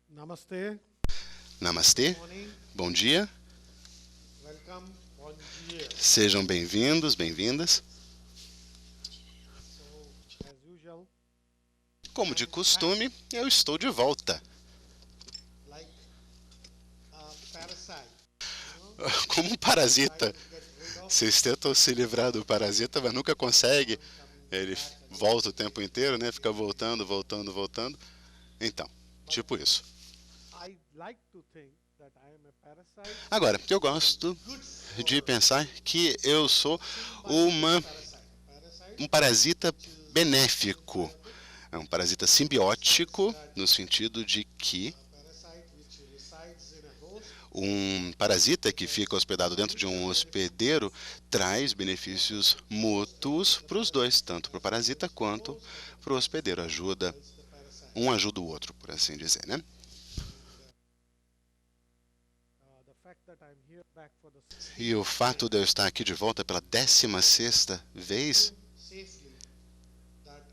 Namaste. Namastê, Morning. bom dia, Welcome. Bom dia. sejam bem-vindos, bem-vindas. So, as usual, Como de costume, eu estou de volta. like a parasite, Como um parasita. try to get rid of Vocês tentam se livrar do parasita, mas nunca consegue. coming Ele back and volta o tempo inteiro, né? Fica voltando, voltando, voltando. Então, tipo isso. I like to think that I am a parasite. Agora, eu gosto Good de for pensar que eu sou uma, parasite. Parasite um parasita benéfico. É um parasita simbiótico, no sentido de que parasite which resides in a host um parasita que fica hospedado dentro de um hospedeiro traz benefícios mútuos para os dois, tanto para o parasita quanto para o hospedeiro. Ajuda, is the parasite. um ajuda o outro, por assim dizer, né? The fact that I'm here back for the E o fato de eu estar aqui de volta pela 16ª vez safely that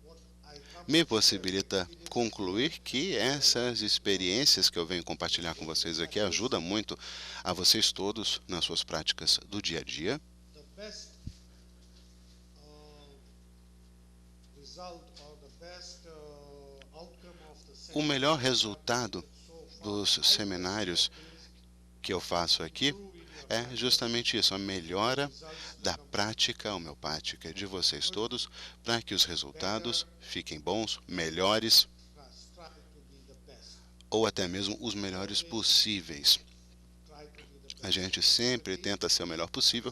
what I come me possibilita concluir que essas experiências que eu venho compartilhar com vocês aqui ajudam muito a vocês todos nas suas práticas do dia a dia. the best result or the best outcome of the O melhor resultado so far dos seminários que eu faço aqui é justamente isso, a melhora da prática homeopática de vocês todos, para que os resultados fiquem bons, melhores strive to be the best, ou até mesmo os melhores possíveis. try to be the best. A gente sempre tenta ser o melhor possível.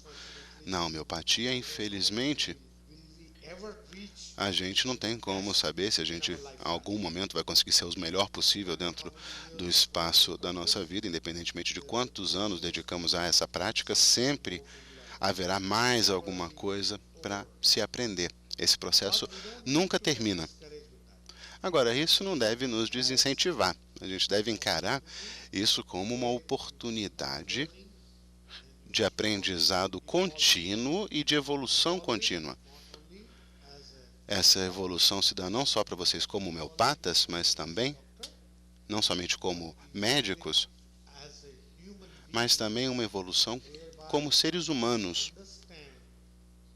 Na homeopatia, infelizmente, Will we ever reach a gente não tem como saber se a gente, em algum momento, vai conseguir ser o melhor possível dentro do espaço da nossa vida, independentemente de quantos anos dedicamos a essa prática, sempre haverá mais alguma coisa para se aprender. Esse processo nunca termina. discouraged with that? Agora, isso não deve nos desincentivar. A gente deve encarar isso como uma oportunidade de aprendizado contínuo e de evolução contínua. Not only as a Essa evolução se dá não só para vocês como homeopatas, mas também, não somente como médicos, as a human being, mas também uma evolução como seres humanos, understand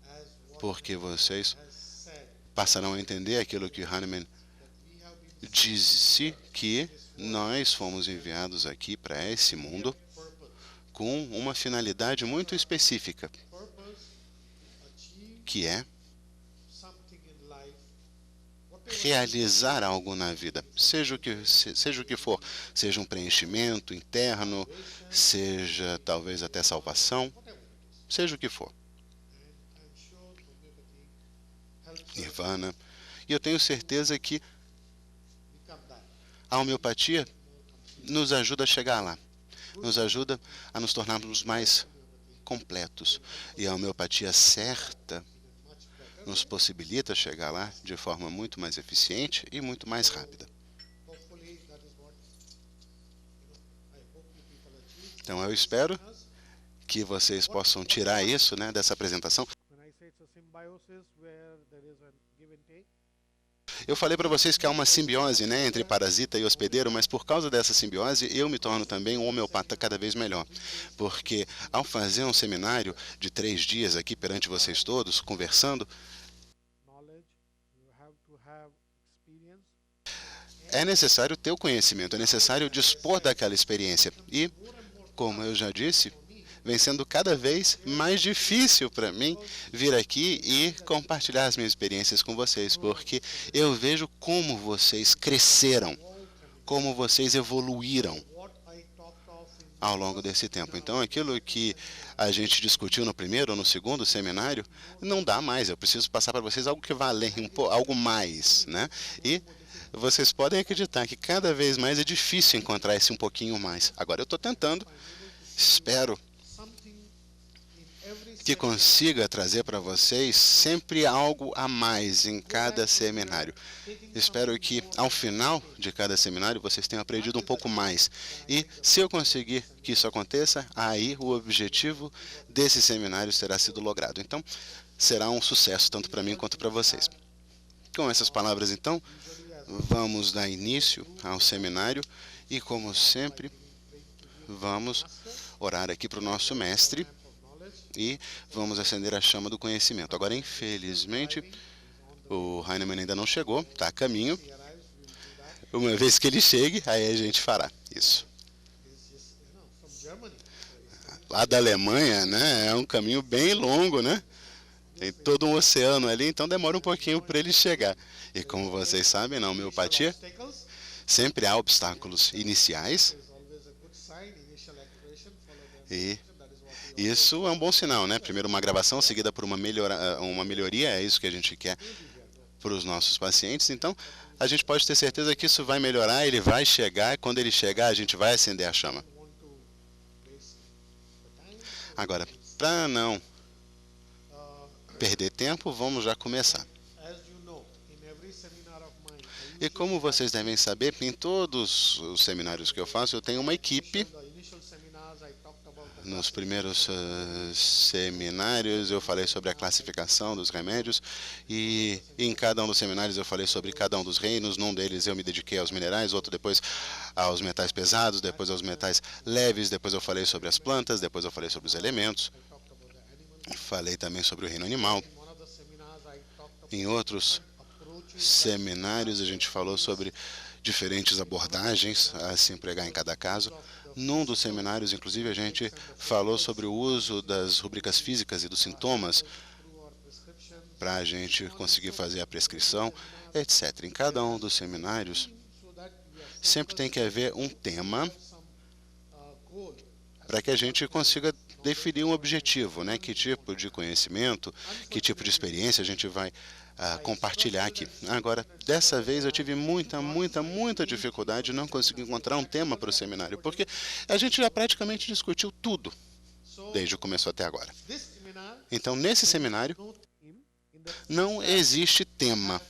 as what porque vocês has said passarão a entender aquilo que Hahnemann that we have been disse, que nós fomos enviados aqui para esse mundo purpose. com uma finalidade muito específica, Purpose to achieve que é something in life, whatever realizar algo na vida, seja o que for, seja um preenchimento interno, seja talvez até salvação, whatever it is. seja o que for, And I'm sure homeopathy helps us nirvana. E eu tenho certeza que become that. a homeopatia nos ajuda a chegar lá, nos ajuda a nos tornarmos mais completos. E a homeopatia certa Much better. nos possibilita chegar lá de forma muito mais eficiente e muito mais rápida. Hopefully that is what I hope you people achieve. Então eu espero que vocês possam tirar isso, né, dessa apresentação. When I say it's a symbiosis where there is a give and take, Eu falei para vocês que há uma simbiose, né, entre parasita e hospedeiro, mas por causa dessa simbiose eu me torno também um homeopata cada vez melhor. Porque ao fazer um seminário de 3 dias aqui perante vocês todos, conversando, knowledge, you have to have experience. é necessário ter o conhecimento, é necessário dispor daquela experiência. E, como eu já disse, vem sendo cada vez mais difícil para mim vir aqui e compartilhar as minhas experiências com vocês, porque eu vejo como vocês cresceram, como vocês evoluíram What I talked of in ao longo desse tempo. Então, aquilo que a gente discutiu no primeiro ou no segundo seminário, não dá mais. Eu preciso passar para vocês algo que vá além, algo mais, né? E vocês podem acreditar que cada vez mais é difícil encontrar esse um pouquinho mais. Agora, eu estou tentando, espero something in every que consiga trazer para vocês sempre algo a mais em cada seminário. Espero que ao final de cada seminário vocês tenham aprendido um pouco mais. E se eu conseguir que isso aconteça, aí o objetivo desse seminário terá sido logrado. Então, será um sucesso tanto para mim quanto para vocês. Com essas palavras, então, usually as vamos dar início ao seminário e, como sempre, vamos orar aqui para o nosso mestre e vamos acender a chama do conhecimento. Agora, infelizmente, o Heinemann ainda não chegou, está a caminho. Uma vez que ele chegue, aí a gente fará isso. Lá da Alemanha, né, é um caminho bem longo, né? Tem todo um oceano ali, então demora um pouquinho para ele chegar. E como vocês sabem, na homeopatia, sempre há obstáculos iniciais. E isso é um bom sinal, né? Primeiro uma gravação, seguida por uma melhoria, é isso que a gente quer para os nossos pacientes. Então, a gente pode ter certeza que isso vai melhorar, ele vai chegar, e quando ele chegar, a gente vai acender a chama. Agora, para não perder tempo, vamos já começar. E como vocês devem saber, em todos os seminários que eu faço, eu tenho uma equipe. Nos primeiros seminários eu falei sobre a classificação dos remédios e em cada um dos seminários eu falei sobre cada um dos reinos. Num deles eu me dediquei aos minerais, outro depois aos metais pesados, depois aos metais leves, depois eu falei sobre as plantas, depois eu falei sobre os elementos. Falei também sobre o reino animal. Em outros seminários a gente falou sobre diferentes abordagens a se empregar em cada caso. Num dos seminários, inclusive, a gente falou sobre o uso das rubricas físicas e dos sintomas para a gente conseguir fazer a prescrição, etc. Em cada um dos seminários, sempre tem que haver um tema para que a gente consiga definir um objetivo, né? Que tipo de conhecimento, que tipo de experiência a gente vai compartilhar aqui. Agora, dessa vez eu tive muita dificuldade de não conseguir encontrar um tema para o seminário, porque a gente já praticamente discutiu tudo, desde o começo até agora. Então, nesse seminário, não existe tema.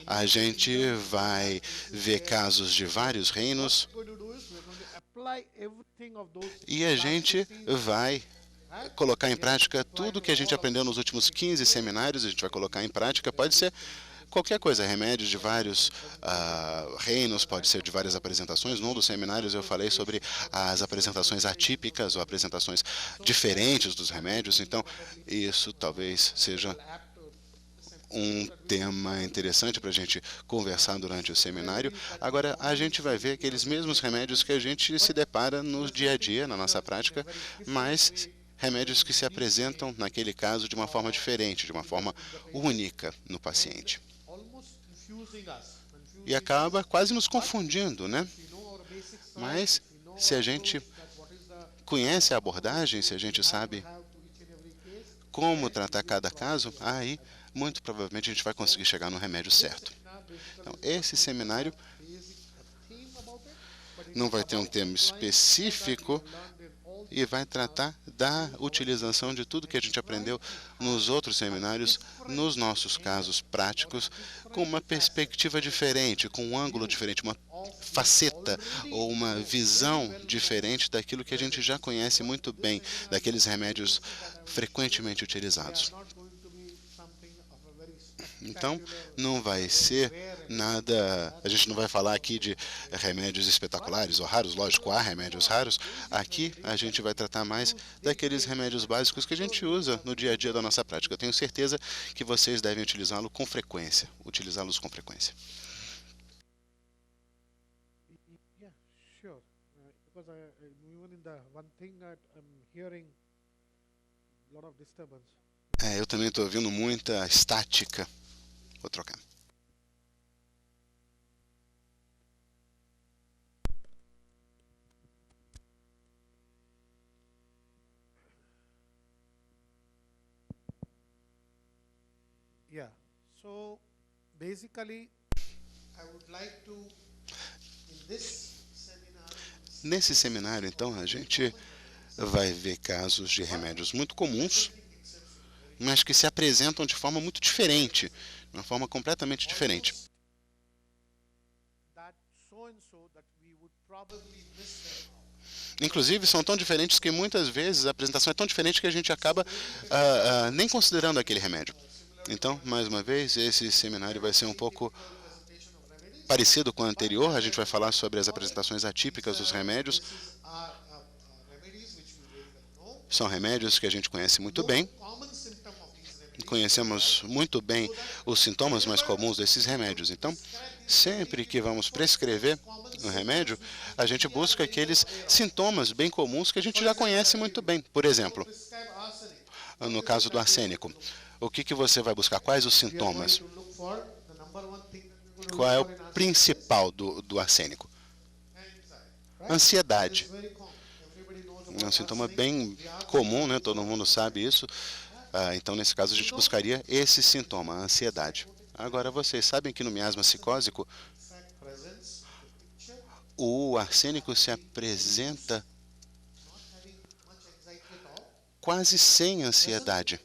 A gente vai ver casos de vários reinos e a gente vai colocar em prática tudo que a gente aprendeu nos últimos 15 seminários. A gente vai colocar em prática, pode ser qualquer coisa, remédios de vários reinos, pode ser de várias apresentações. Num dos seminários eu falei sobre as apresentações atípicas ou apresentações diferentes dos remédios, então isso talvez seja um tema interessante para a gente conversar durante o seminário. Agora, a gente vai ver aqueles mesmos remédios que a gente se depara no dia a dia, na nossa prática, mas remédios que se apresentam, naquele caso, de uma forma diferente, de uma forma única no paciente. E acaba quase nos confundindo, né? Mas, se a gente conhece a abordagem, se a gente sabe como tratar cada caso, aí, muito provavelmente, a gente vai conseguir chegar no remédio certo. Então, esse seminário não vai ter um tema específico e vai tratar da utilização de tudo que a gente aprendeu nos outros seminários, nos nossos casos práticos, com uma perspectiva diferente, com um ângulo diferente, uma faceta ou uma visão diferente daquilo que a gente já conhece muito bem, daqueles remédios frequentemente utilizados. Então, não vai ser nada, a gente não vai falar aqui de remédios espetaculares ou raros, lógico, há remédios raros. Aqui a gente vai tratar mais daqueles remédios básicos que a gente usa no dia a dia da nossa prática. Eu tenho certeza que vocês devem utilizá-los com frequência. Yeah, sure. Because even in the one thing that I'm hearing a lot of disturbance. Eu também estou ouvindo muita estática. Vou trocar. Yeah. So basically, I would like to, in this seminar, Nesse seminário, então, a gente vai ver casos de remédios muito comuns, mas que se apresentam de forma muito diferente, de uma forma completamente diferente. that so and so that we would probably miss them. Inclusive, são tão diferentes que muitas vezes a apresentação é tão diferente que a gente acaba nem considerando aquele remédio. Então, mais uma vez, esse seminário vai ser um pouco parecido com o anterior, a gente vai falar sobre as apresentações atípicas dos remédios. São remédios que a gente conhece muito bem. Conhecemos muito bem os sintomas mais comuns desses remédios. Então, sempre que vamos prescrever um remédio, a gente busca aqueles sintomas bem comuns que a gente já conhece muito bem. Por exemplo, no caso do arsênico, o que você vai buscar? Quais os sintomas? Qual é o principal do arsênico? Ansiedade. É um sintoma bem comum, né? Todo mundo sabe isso. Então, nesse caso, a gente buscaria esse sintoma, a ansiedade. Agora, vocês sabem que no miasma psicósico, o arsênico se apresenta quase sem ansiedade.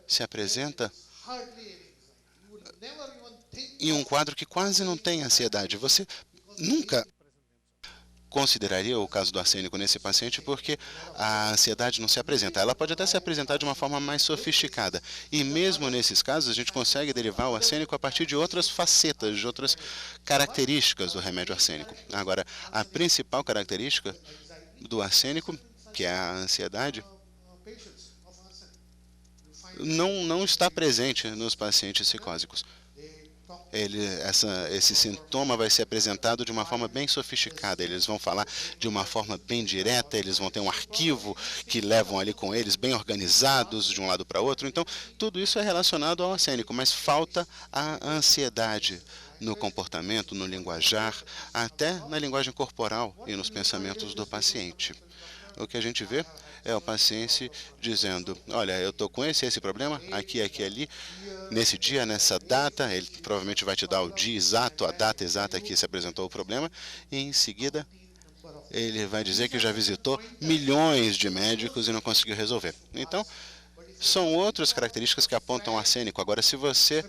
Se apresenta em um quadro que quase não tem ansiedade. Você nunca consideraria o caso do arsênico nesse paciente porque a ansiedade não se apresenta. Ela pode até se apresentar de uma forma mais sofisticada. E mesmo nesses casos, a gente consegue derivar o arsênico a partir de outras facetas, de outras características do remédio arsênico. Agora, a principal característica do arsênico, que é a ansiedade, não está presente nos pacientes psicósicos. Esse sintoma vai ser apresentado de uma forma bem sofisticada. Eles vão falar de uma forma bem direta, eles vão ter um arquivo que levam ali com eles, bem organizados, de um lado para outro. Então, tudo isso é relacionado ao arsênico, mas falta a ansiedade no comportamento, no linguajar, até na linguagem corporal e nos pensamentos do paciente. O que a gente vê é o paciente dizendo, olha, eu estou com esse problema, aqui, ali, nesse dia, nessa data, ele provavelmente vai te dar o dia exato, a data exata que se apresentou o problema, e em seguida ele vai dizer que já visitou milhões de médicos e não conseguiu resolver. Então, são outras características que apontam arsênico. Agora, se você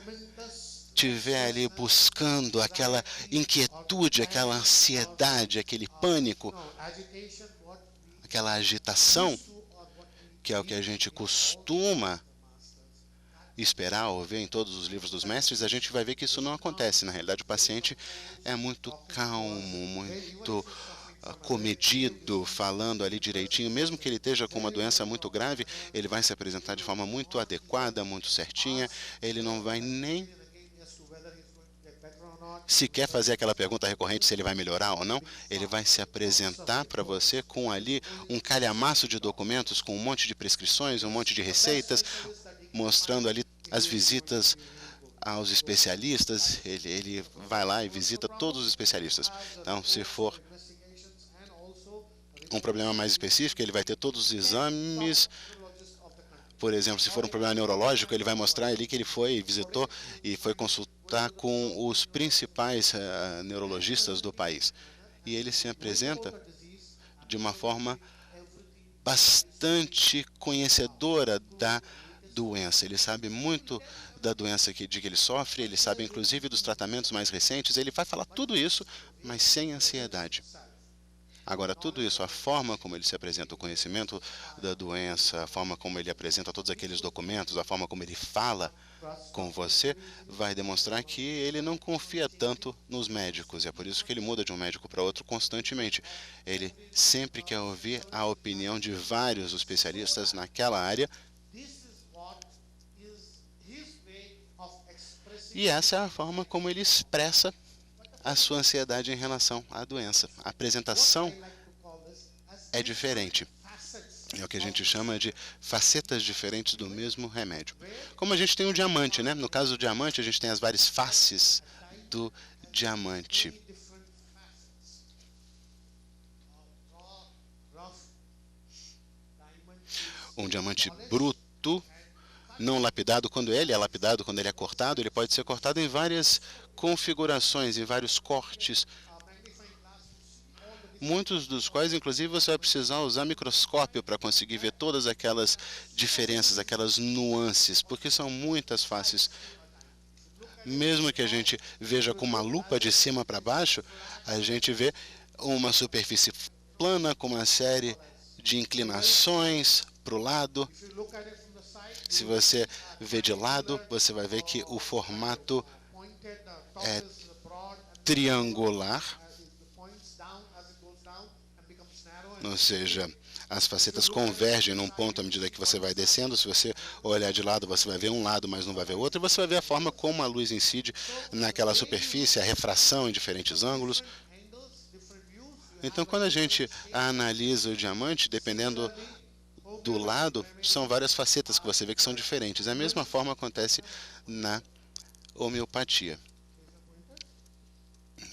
estiver ali buscando aquela inquietude, aquela ansiedade, aquele pânico, aquela agitação, que é o que a gente costuma esperar ou ver em todos os livros dos mestres, a gente vai ver que isso não acontece. Na realidade, o paciente é muito calmo, muito comedido, falando ali direitinho. Mesmo que ele esteja com uma doença muito grave, ele vai se apresentar de forma muito adequada, muito certinha. Ele não vai nem sequer fazer aquela pergunta recorrente se ele vai melhorar ou não. Ele vai se apresentar para você com ali um calhamaço de documentos, com um monte de prescrições, um monte de receitas, mostrando ali as visitas aos especialistas. Ele vai lá e visita todos os especialistas. Então, se for um problema mais específico, ele vai ter todos os exames. Por exemplo, se for um problema neurológico, ele vai mostrar ali que ele foi, visitou e foi consultar com os principais neurologistas do país. E ele se apresenta de uma forma bastante conhecedora da doença. Ele sabe muito da doença de que ele sofre, ele sabe inclusive dos tratamentos mais recentes, ele vai falar tudo isso, mas sem ansiedade. Agora, tudo isso, a forma como ele se apresenta, o conhecimento da doença, a forma como ele apresenta todos aqueles documentos, a forma como ele fala com você, vai demonstrar que ele não confia tanto nos médicos. E é por isso que ele muda de um médico para outro constantemente. Ele sempre quer ouvir a opinião de vários especialistas naquela área. E essa é a forma como ele expressa a sua ansiedade em relação à doença. A apresentação é diferente. É o que a gente chama de facetas diferentes do mesmo remédio. Como a gente tem o diamante, né? No caso do diamante, a gente tem as várias faces do diamante. Um diamante bruto, não lapidado. Quando ele é lapidado, quando ele é cortado, ele pode ser cortado em várias configurações, em vários cortes, muitos dos quais, inclusive, você vai precisar usar microscópio para conseguir ver todas aquelas diferenças, aquelas nuances, porque são muitas faces. Mesmo que a gente veja com uma lupa de cima para baixo, a gente vê uma superfície plana com uma série de inclinações para o lado. Se você vê de lado, você vai ver que o formato é triangular, ou seja, as facetas convergem num ponto à medida que você vai descendo. Se você olhar de lado, você vai ver um lado, mas não vai ver o outro. E você vai ver a forma como a luz incide naquela superfície, a refração em diferentes ângulos. Então, quando a gente analisa o diamante, dependendo do lado, são várias facetas que você vê que são diferentes. A mesma forma acontece na homeopatia.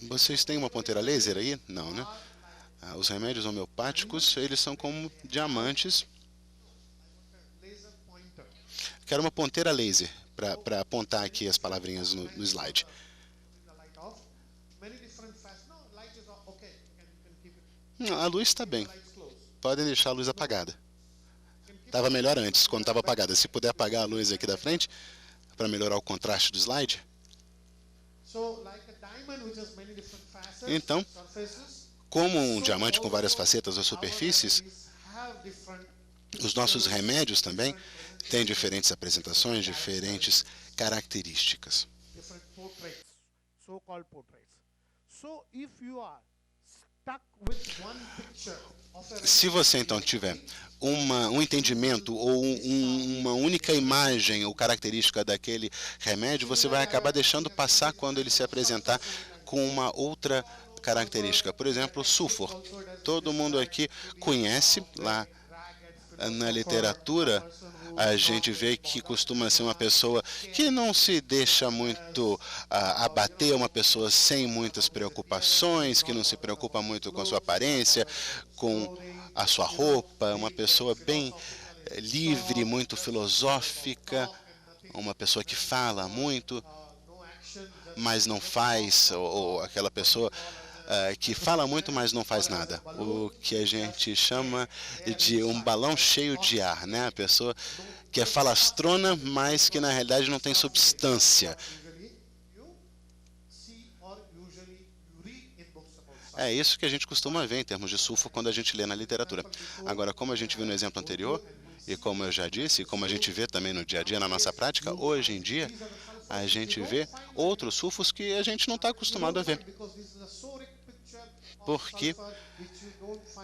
Vocês têm uma ponteira laser aí? Não, né? Os remédios homeopáticos, eles são como diamantes. Quero uma ponteira laser para apontar aqui as palavrinhas no slide. A luz está bem. Podem deixar a luz apagada. Estava melhor antes, quando estava apagada. Se puder apagar a luz aqui da frente, para melhorar o contraste do slide. Então, como um diamante com várias facetas ou superfícies, os nossos remédios também têm diferentes apresentações, diferentes características. Se você então tiver um entendimento ou uma única imagem ou característica daquele remédio, você vai acabar deixando passar quando ele se apresentar com uma outra característica. Por exemplo, o sulfur. Todo mundo aqui conhece, lá na literatura, a gente vê que costuma ser uma pessoa que não se deixa muito abater, uma pessoa sem muitas preocupações, que não se preocupa muito com a sua aparência, com a sua roupa, uma pessoa bem livre, muito filosófica, uma pessoa que fala muito, mas não faz, ou aquela pessoa que fala muito, mas não faz nada. O que a gente chama de um balão cheio de ar, né? A pessoa que é falastrona, mas que na realidade não tem substância. É isso que a gente costuma ver em termos de sulfur quando a gente lê na literatura. Agora, como a gente viu no exemplo anterior, e como eu já disse, e como a gente vê também no dia a dia, na nossa prática, hoje em dia, a gente vê outros sulfos que a gente não está acostumado a ver. Porque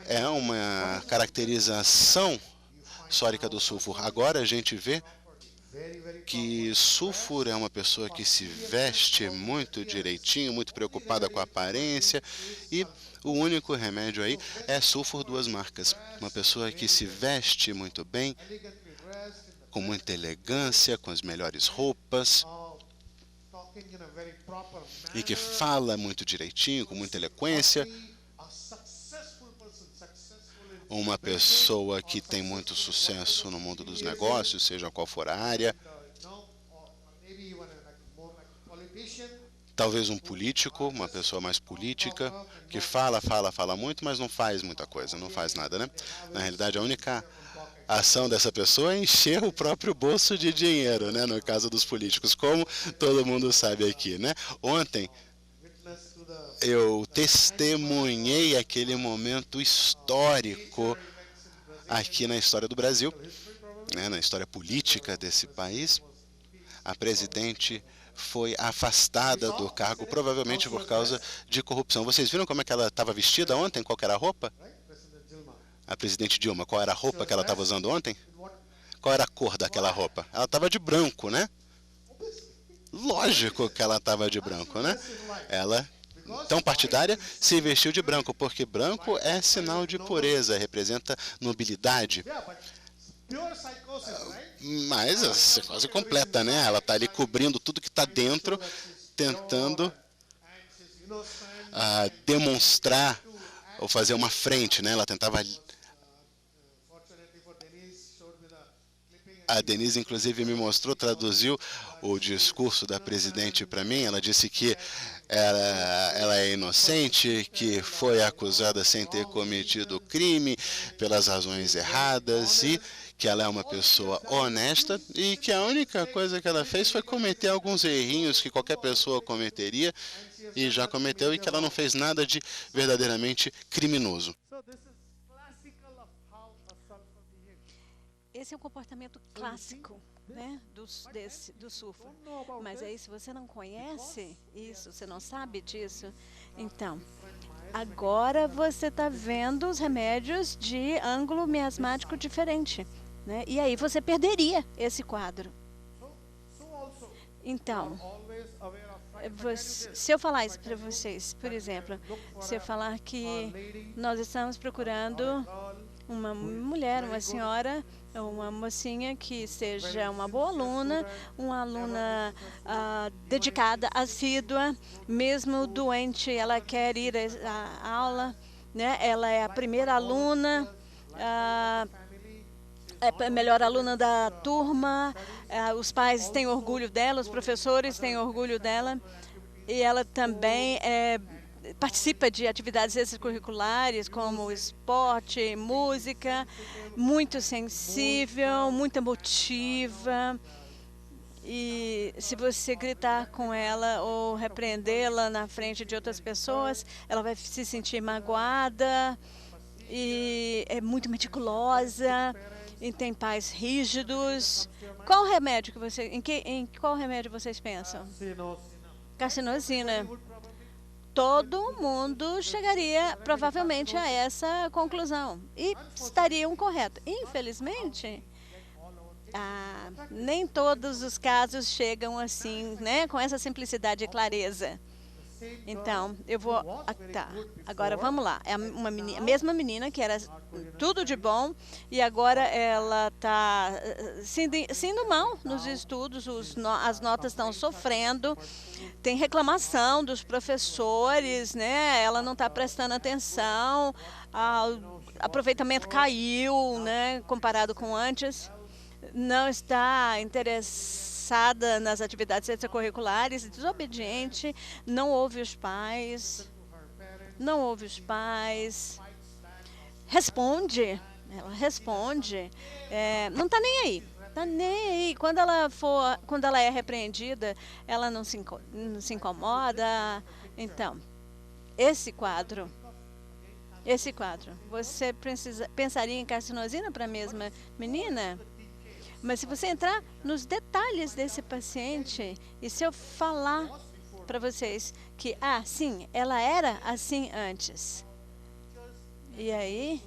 é uma caracterização sórica do sulfur. Agora a gente vê que sulfur é uma pessoa que se veste muito direitinho, muito preocupada com a aparência, e o único remédio aí é sulfur duas marcas. Uma pessoa que se veste muito bem, com muita elegância, com as melhores roupas, e que fala muito direitinho, com muita eloquência. Uma pessoa que tem muito sucesso no mundo dos negócios, seja qual for a área. Talvez um político, uma pessoa mais política, que fala muito, mas não faz muita coisa, não faz nada, né? Na realidade, a única ação dessa pessoa é encher o próprio bolso de dinheiro, né? No caso dos políticos, como todo mundo sabe aqui, né? Ontem eu testemunhei aquele momento histórico aqui na história do Brasil, né? Na história política desse país. A presidente foi afastada do cargo, provavelmente por causa de corrupção. Vocês viram como é que ela estava vestida ontem? Qual que era a roupa? A presidente Dilma, qual era a roupa que ela estava usando ontem? Qual era a cor daquela roupa? Ela estava de branco, né? Lógico que ela estava de branco, né? Ela, tão partidária, se vestiu de branco, porque branco é sinal de pureza, representa nobilidade. Mas a psicose completa, né? Ela está ali cobrindo tudo que está dentro, tentando demonstrar ou fazer uma frente, né? Ela tentava. A Denise, inclusive, me mostrou, traduziu o discurso da presidente para mim. Ela disse que ela é inocente, que foi acusada sem ter cometido crime pelas razões erradas e que ela é uma pessoa honesta e que a única coisa que ela fez foi cometer alguns errinhos que qualquer pessoa cometeria e já cometeu, e que ela não fez nada de verdadeiramente criminoso. Esse é um comportamento clássico né, do sulfo. Mas aí, se você não conhece isso, você não sabe disso, então, agora você está vendo os remédios de ângulo miasmático diferente, né? E aí você perderia esse quadro. Então, se eu falar isso para vocês, por exemplo, se eu falar que nós estamos procurando uma mulher, uma senhora, uma mocinha que seja uma boa aluna, uma aluna dedicada, assídua, mesmo doente, ela quer ir à aula, né? Ela é a primeira aluna, é a melhor aluna da turma, os pais têm orgulho dela, os professores têm orgulho dela, e ela também participa de atividades extracurriculares como esporte, música, muito sensível, muito emotiva. E se você gritar com ela ou repreendê-la na frente de outras pessoas, ela vai se sentir magoada e é muito meticulosa. E tem pais rígidos. Qual remédio que você, em qual remédio vocês pensam? Carcinosina. Todo mundo chegaria provavelmente a essa conclusão e estariam corretos. Infelizmente, nem todos os casos chegam assim, né, com essa simplicidade e clareza. Então, eu vou... tá, agora vamos lá. É a mesma menina que era tudo de bom e agora ela está sendo mal nos estudos, as notas estão sofrendo, tem reclamação dos professores, né? Ela não está prestando atenção, o aproveitamento caiu, né, comparado com antes, não está interessada nas atividades extracurriculares, desobediente, não ouve os pais, responde, ela responde, não está nem aí. Tá nem aí. Quando ela é repreendida, ela não se incomoda. Então, esse quadro, você pensaria em carcinosina para a mesma menina? Mas se você entrar nos detalhes desse paciente, e se eu falar para vocês que, sim, ela era assim antes. E aí,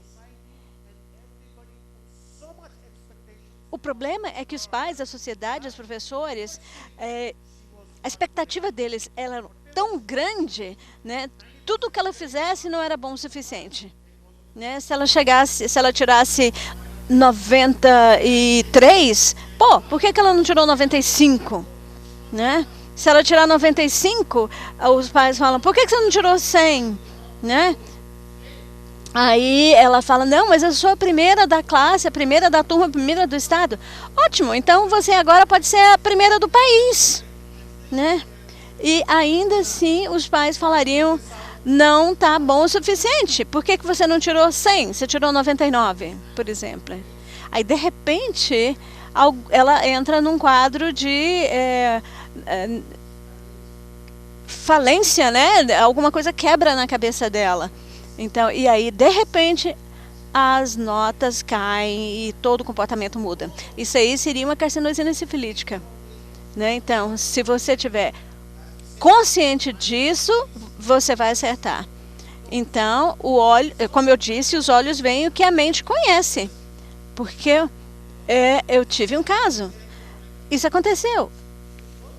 o problema é que os pais, a sociedade, os professores, a expectativa deles era tão grande, né? Tudo que ela fizesse não era bom o suficiente, né? Se ela tirasse 93, por que ela não tirou 95, né? Se ela tirar 95, os pais falam, por que você não tirou 100, né? Aí ela fala, não, mas eu sou a primeira da classe, a primeira da turma, a primeira do estado. Ótimo, então você agora pode ser a primeira do país, né? E ainda assim os pais falariam, não está bom o suficiente. Por que você não tirou 100? Você tirou 99, por exemplo. Aí, de repente, ela entra num quadro de falência, né? Alguma coisa quebra na cabeça dela. Então, e aí, de repente, as notas caem e todo o comportamento muda. Isso aí seria uma carcinosina sifilítica, né? Então, se você tiver consciente disso, você vai acertar. Então, como eu disse, os olhos veem o que a mente conhece. Porque eu tive um caso. Isso aconteceu.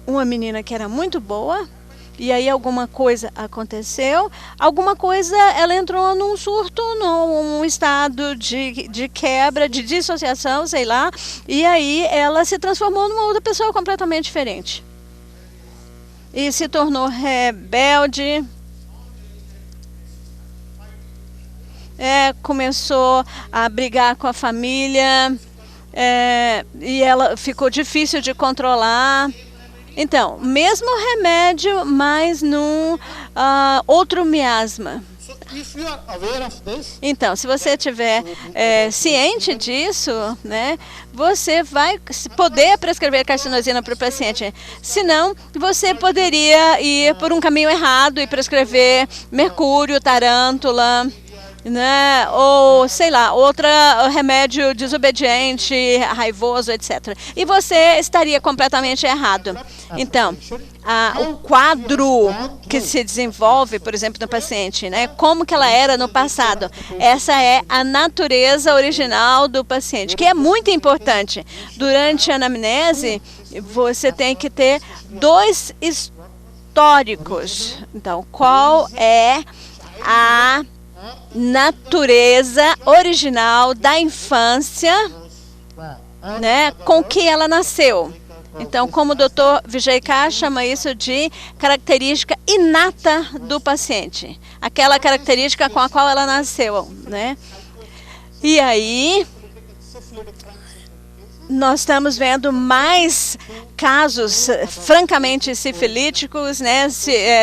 Uma menina que era muito boa, e aí alguma coisa aconteceu, ela entrou num surto, num estado de quebra, de dissociação, sei lá, e aí ela se transformou numa outra pessoa completamente diferente. E se tornou rebelde, começou a brigar com a família, e ela ficou difícil de controlar. Então, mesmo remédio, mas num outro miasma. Então, se você estiver ciente disso, né, você vai poder prescrever carcinosina para o paciente. Senão, você poderia ir por um caminho errado e prescrever mercúrio, tarântula, né? Ou, sei lá, outra remédio desobediente, raivoso, etc. E você estaria completamente errado. Então, o quadro que se desenvolve, por exemplo, no paciente, né? Como que ela era no passado. Essa é a natureza original do paciente, que é muito importante. Durante a anamnese, você tem que ter 2 históricos. Então, qual é a natureza original da infância, né, com que ela nasceu. Então, como o Dr. Vijay Kar chama isso de característica inata do paciente, aquela característica com a qual ela nasceu, né? E aí nós estamos vendo mais casos francamente sifilíticos, né,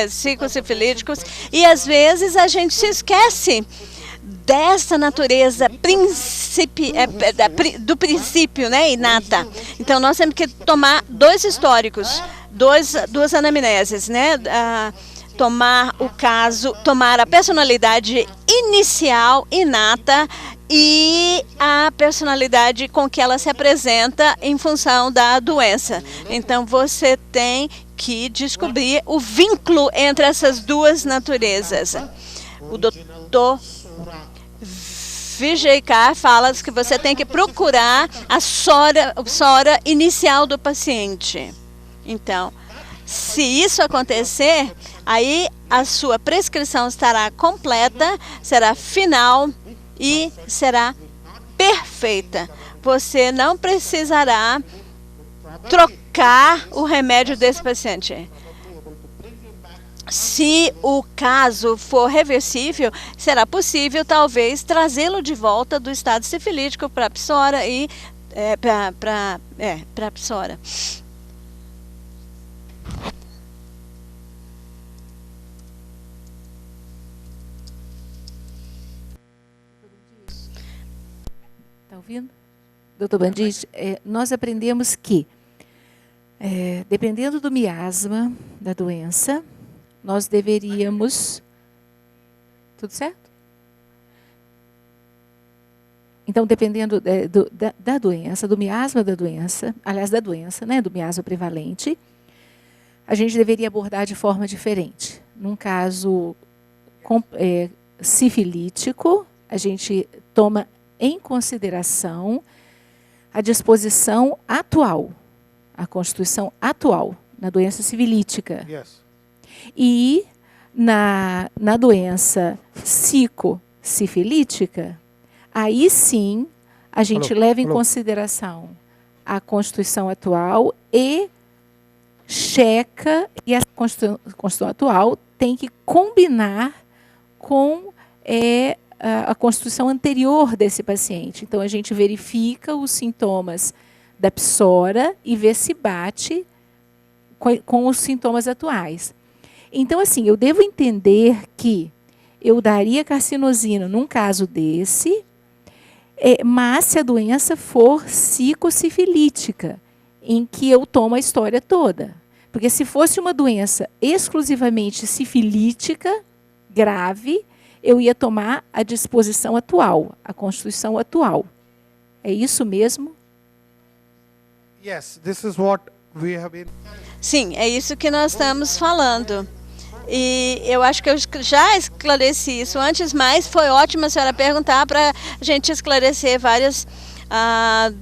psicossifilíticos, e às vezes a gente se esquece dessa natureza do princípio, né, inata. Então nós temos que tomar 2 históricos, duas anamneses, né, tomar o caso, tomar a personalidade inicial, inata, e a personalidade com que ela se apresenta em função da doença. Então, você tem que descobrir o vínculo entre essas 2 naturezas. O Dr. Vijay Kar fala que você tem que procurar a sora inicial do paciente. Então, se isso acontecer, aí a sua prescrição estará completa, será final e será perfeita. Você não precisará trocar o remédio desse paciente. Se o caso for reversível, será possível talvez trazê-lo de volta do estado sifilítico para a psora e para a psora. Está ouvindo? Doutor Bandiz, nós aprendemos que, dependendo do miasma da doença, nós deveríamos... Tudo certo? Então, dependendo da doença, do miasma da doença, aliás, da doença, né, do miasma prevalente, a gente deveria abordar de forma diferente. Num caso sifilítico, a gente toma em consideração a disposição atual, a constituição atual na doença sifilítica. Yes. E na doença psicossifilítica, aí sim a gente leva em consideração a constituição atual e checa, e essa constituição atual tem que combinar com a constituição anterior desse paciente. Então, a gente verifica os sintomas da psora e vê se bate com os sintomas atuais. Então, assim, eu devo entender que eu daria carcinosina num caso desse, mas se a doença for psicossifilítica, em que eu tomo a história toda. Porque se fosse uma doença exclusivamente sifilítica, grave, eu ia tomar a disposição atual, a constituição atual. É isso mesmo? Yes, this is what we have been... Sim, é isso que nós estamos falando. E eu acho que eu já esclareci isso antes, mas foi ótimo a senhora perguntar para a gente esclarecer várias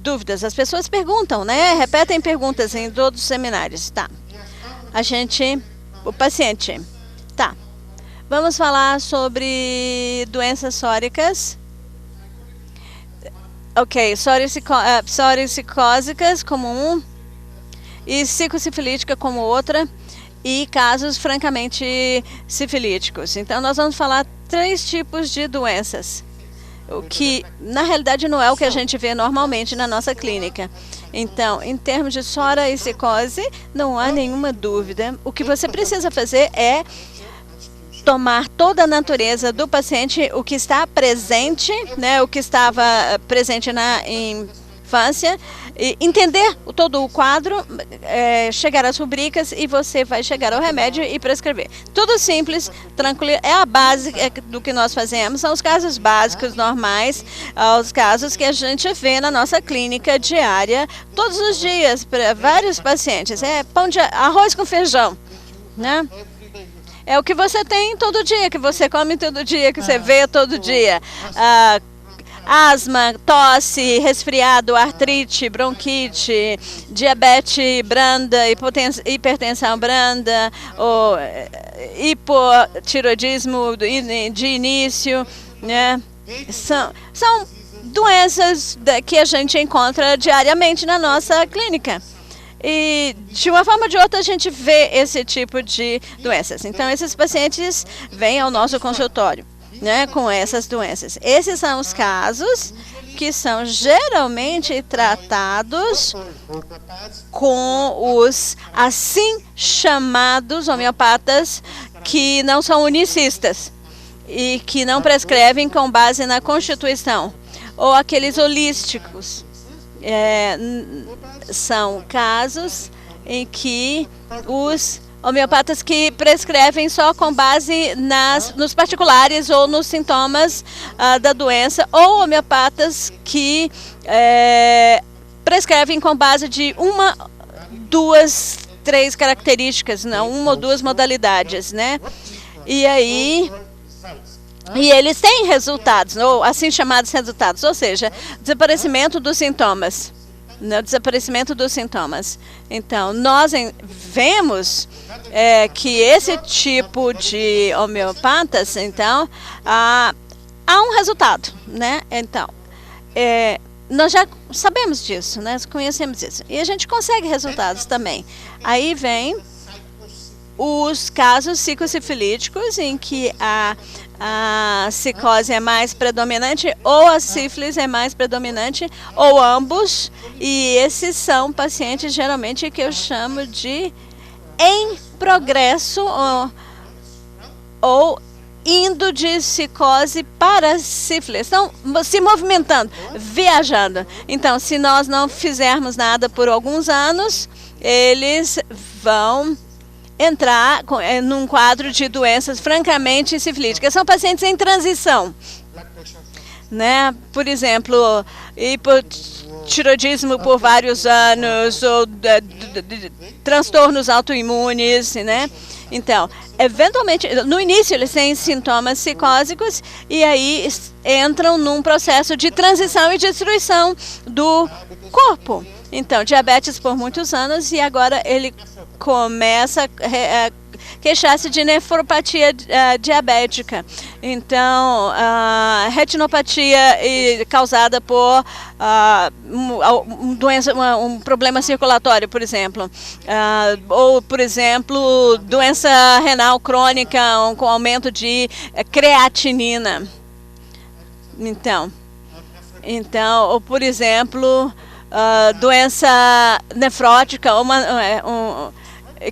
dúvidas. As pessoas perguntam, né? Repetem perguntas em todos os seminários. Tá. O paciente. Tá. Vamos falar sobre doenças sóricas. Ok, psoricicósicas como um, e psicossifilítica como outra, e casos francamente sifilíticos. Então, nós vamos falar 3 tipos de doenças, o que, na realidade, não é o que a gente vê normalmente na nossa clínica. Então, em termos de psoricicose, não há nenhuma dúvida. O que você precisa fazer é tomar toda a natureza do paciente, o que está presente, né, o que estava presente na infância, entender todo o quadro, chegar às rubricas e você vai chegar ao remédio e prescrever. Tudo simples, tranquilo, é a base do que nós fazemos, são os casos básicos, normais, os casos que a gente vê na nossa clínica diária, todos os dias, para vários pacientes. É arroz com feijão, né? É o que você tem todo dia, que você come todo dia, que você vê todo dia. Asma, tosse, resfriado, artrite, bronquite, diabetes branda, hipertensão branda, ou hipotiroidismo de início, né? São doenças que a gente encontra diariamente na nossa clínica. E, de uma forma ou de outra, a gente vê esse tipo de doenças. Então, esses pacientes vêm ao nosso consultório, né, com essas doenças. Esses são os casos que são geralmente tratados com os assim chamados homeopatas que não são unicistas e que não prescrevem com base na Constituição, ou aqueles holísticos. São casos em que os homeopatas que prescrevem só com base nos particulares ou nos sintomas da doença, ou homeopatas que prescrevem com base de uma, duas, três características, não, uma ou duas modalidades, né? E aí... E eles têm resultados, ou assim chamados resultados, ou seja, desaparecimento dos sintomas. No desaparecimento dos sintomas. Então, nós vemos que esse tipo de homeopatas, então, há um resultado, né? Então, nós já sabemos disso, né? Conhecemos isso. E a gente consegue resultados também. Aí vem os casos psicossifilíticos, em que a psicose é mais predominante, ou a sífilis é mais predominante, ou ambos. E esses são pacientes, geralmente, que eu chamo de em progresso, ou indo de psicose para sífilis. Estão se movimentando, viajando. Então, se nós não fizermos nada por alguns anos, eles vão entrar num quadro de doenças francamente sifilíticas. São pacientes em transição, né? Por exemplo, hipotiroidismo por vários anos, ou transtornos autoimunes, né? Então, eventualmente, no início eles têm sintomas psicósicos e aí entram num processo de transição e destruição do corpo. Então, diabetes por muitos anos, e agora ele começa a queixar-se de nefropatia diabética. Então, retinopatia causada por um problema circulatório, por exemplo. Ou, por exemplo, doença renal crônica com aumento de creatinina. Então, ou, por exemplo, doença nefrótica,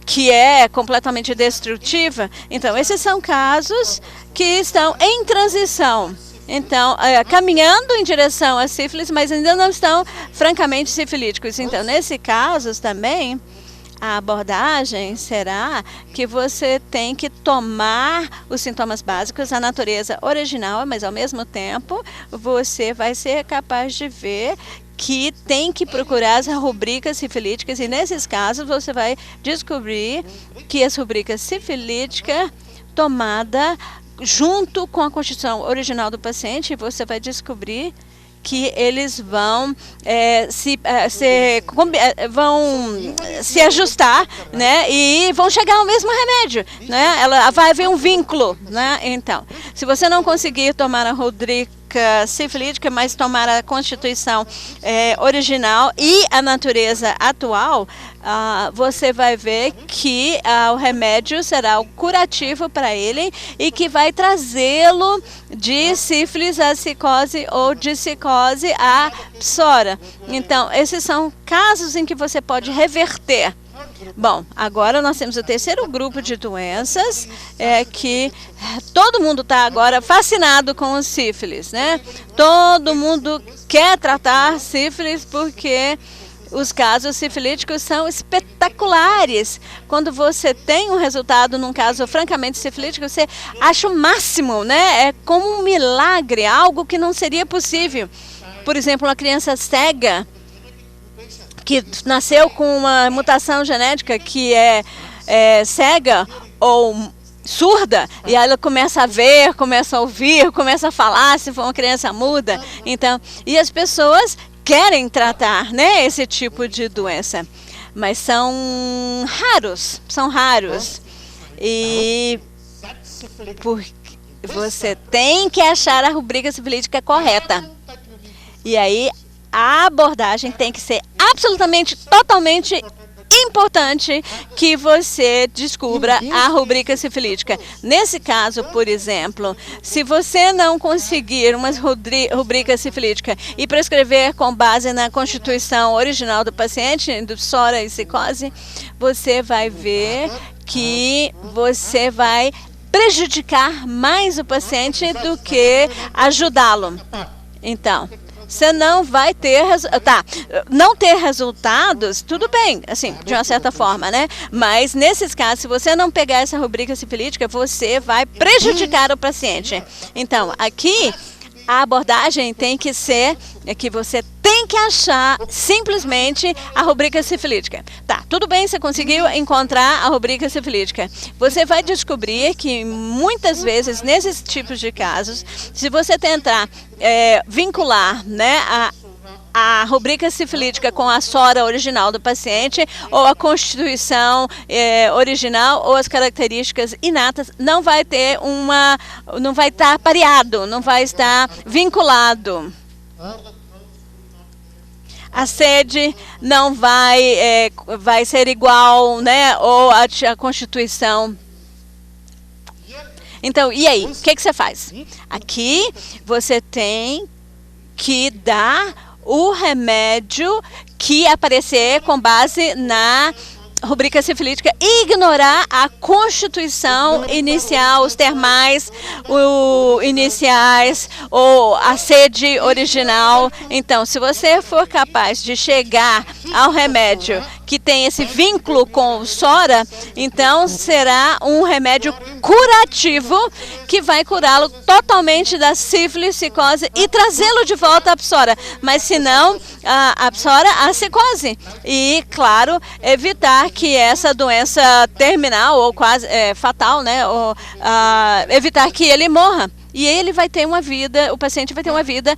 que é completamente destrutiva. Então, esses são casos que estão em transição. Então, caminhando em direção à sífilis, mas ainda não estão francamente sifilíticos. Então, nesse caso também, a abordagem será que você tem que tomar os sintomas básicos, a natureza original, mas ao mesmo tempo você vai ser capaz de ver que tem que procurar as rubricas sifilíticas, e nesses casos você vai descobrir que as rubricas sifilítica tomada junto com a constituição original do paciente, você vai descobrir que eles vão se ajustar, né, e vão chegar ao mesmo remédio, né? Vai haver um vínculo, né? Então, se você não conseguir tomar a rubrica sifilítica, mas tomar a constituição original e a natureza atual, você vai ver que o remédio será o curativo para ele e que vai trazê-lo de sífilis a psicose ou de psicose a psora. Então, esses são casos em que você pode reverter. Bom, agora nós temos o terceiro grupo de doenças, que todo mundo está agora fascinado com o sífilis, né? Todo mundo quer tratar sífilis porque os casos sifilíticos são espetaculares. Quando você tem um resultado num caso francamente sifilítico, você acha o máximo, né? É como um milagre, algo que não seria possível. Por exemplo, uma criança cega que nasceu com uma mutação genética que é cega ou surda, e aí ela começa a ver, começa a ouvir, começa a falar, se for uma criança muda. Então, e as pessoas querem tratar, né, esse tipo de doença, mas são raros. E porque você tem que achar a rubrica sifilítica correta. E aí a abordagem tem que ser absolutamente, totalmente importante que você descubra a rubrica sifilítica. Nesse caso, por exemplo, se você não conseguir uma rubrica sifilítica e prescrever com base na constituição original do paciente, do psora e psicose, você vai ver que você vai prejudicar mais o paciente do que ajudá-lo. Então, você não vai ter não ter resultados, tudo bem, assim, de uma certa forma, né? Mas nesses casos, se você não pegar essa rubrica sifilítica, você vai prejudicar o paciente. Então, aqui a abordagem tem que ser que você tem que achar simplesmente a rubrica sifilítica. Tá, tudo bem, você conseguiu encontrar a rubrica sifilítica. Você vai descobrir que muitas vezes, nesses tipos de casos, se você tentar vincular, né, a rubrica sifilítica com a SORA original do paciente, ou a constituição original, ou as características inatas, não vai estar pareado, não vai estar vinculado. A sede não vai ser igual, né, ou a constituição. Então, e aí? O que você faz? Aqui você tem que dar o remédio que aparecer com base na rubrica sifilítica e ignorar a constituição inicial, os termais iniciais ou a sede original. Então, se você for capaz de chegar ao remédio que tem esse vínculo com o SORA, então será um remédio curativo que vai curá-lo totalmente da sífilis, psicose e trazê-lo de volta à psora. Mas se não, a psora, a psicose. E, claro, evitar que essa doença terminal ou quase fatal, né, ou, evitar que ele morra. E ele vai ter uma vida, o paciente vai ter uma vida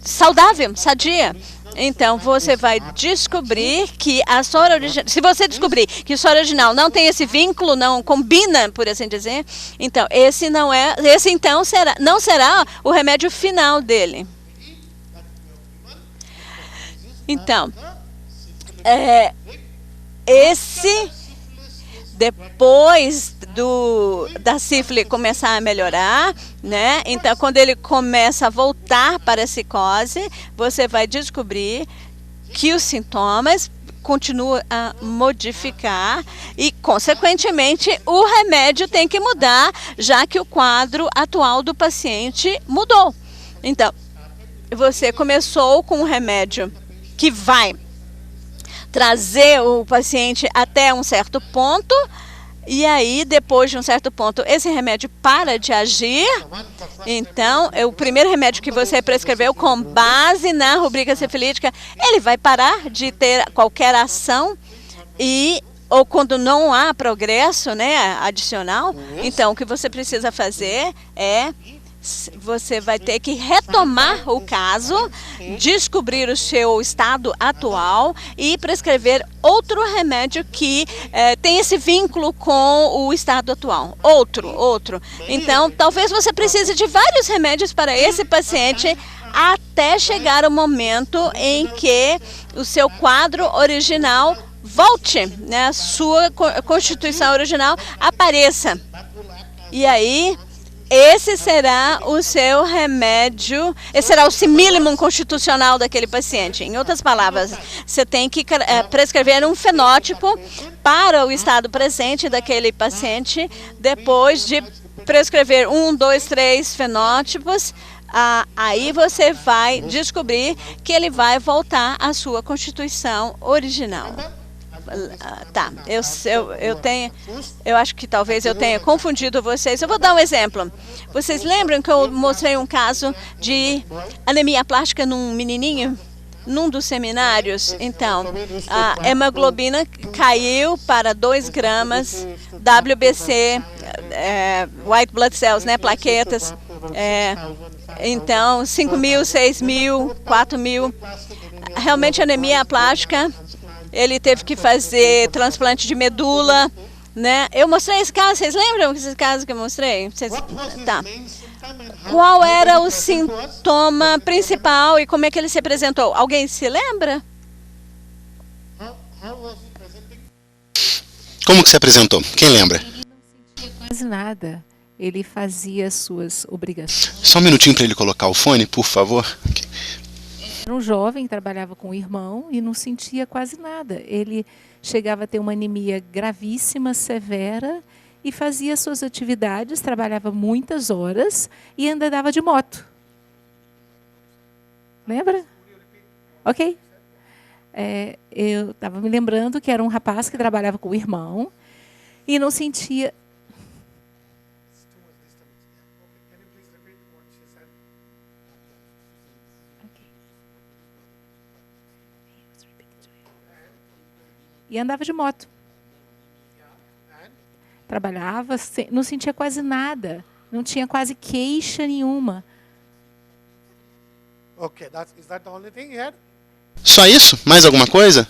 saudável, sadia. Então, você vai descobrir que a SORA original, se você descobrir que o SORA original não tem esse vínculo, não combina, por assim dizer, então, esse então não será o remédio final dele. Então, depois da sífilis começar a melhorar, né? Então, quando ele começa a voltar para a psicose, você vai descobrir que os sintomas continuam a modificar e, consequentemente, o remédio tem que mudar, já que o quadro atual do paciente mudou. Então, você começou com um remédio que vai trazer o paciente até um certo ponto, e aí, depois de um certo ponto, esse remédio para de agir. Então, o primeiro remédio que você prescreveu com base na rubrica sifilítica, ele vai parar de ter qualquer ação, ou quando não há progresso, né, adicional. Então, o que você precisa fazer você vai ter que retomar o caso, descobrir o seu estado atual e prescrever outro remédio que tem esse vínculo com o estado atual. Outro. Então, talvez você precise de vários remédios para esse paciente até chegar o momento em que o seu quadro original volte, né, a sua constituição original apareça. E aí, esse será o seu remédio, esse será o simílimum constitucional daquele paciente. Em outras palavras, você tem que prescrever um fenótipo para o estado presente daquele paciente. Depois de prescrever 1, 2, 3 fenótipos, aí você vai descobrir que ele vai voltar à sua constituição original. Tá, eu acho que talvez eu tenha confundido vocês. Eu vou dar um exemplo. Vocês lembram que eu mostrei um caso de anemia plástica num menininho? Num dos seminários? Então, a hemoglobina caiu para 2 gramas, WBC, white blood cells, né, plaquetas. Então, 5.000, 6.000, 4.000. Realmente, anemia plástica. Ele teve que fazer transplante de medula, né? Eu mostrei esse caso, vocês lembram desse caso que eu mostrei? Tá. Qual era o sintoma principal e como é que ele se apresentou? Alguém se lembra? Como que se apresentou? Quem lembra? Ele não sentia quase nada. Ele fazia suas obrigações. Só um minutinho para ele colocar o fone, por favor. Era um jovem, trabalhava com o irmão e não sentia quase nada. Ele chegava a ter uma anemia gravíssima, severa, e fazia suas atividades, trabalhava muitas horas e ainda andava de moto. Lembra? Ok. Eu estava me lembrando que era um rapaz que trabalhava com o irmão e não sentia... E andava de moto. Trabalhava, não sentia quase nada. Não tinha quase queixa nenhuma. Okay, is that the only thing he had? Só isso? Mais alguma coisa?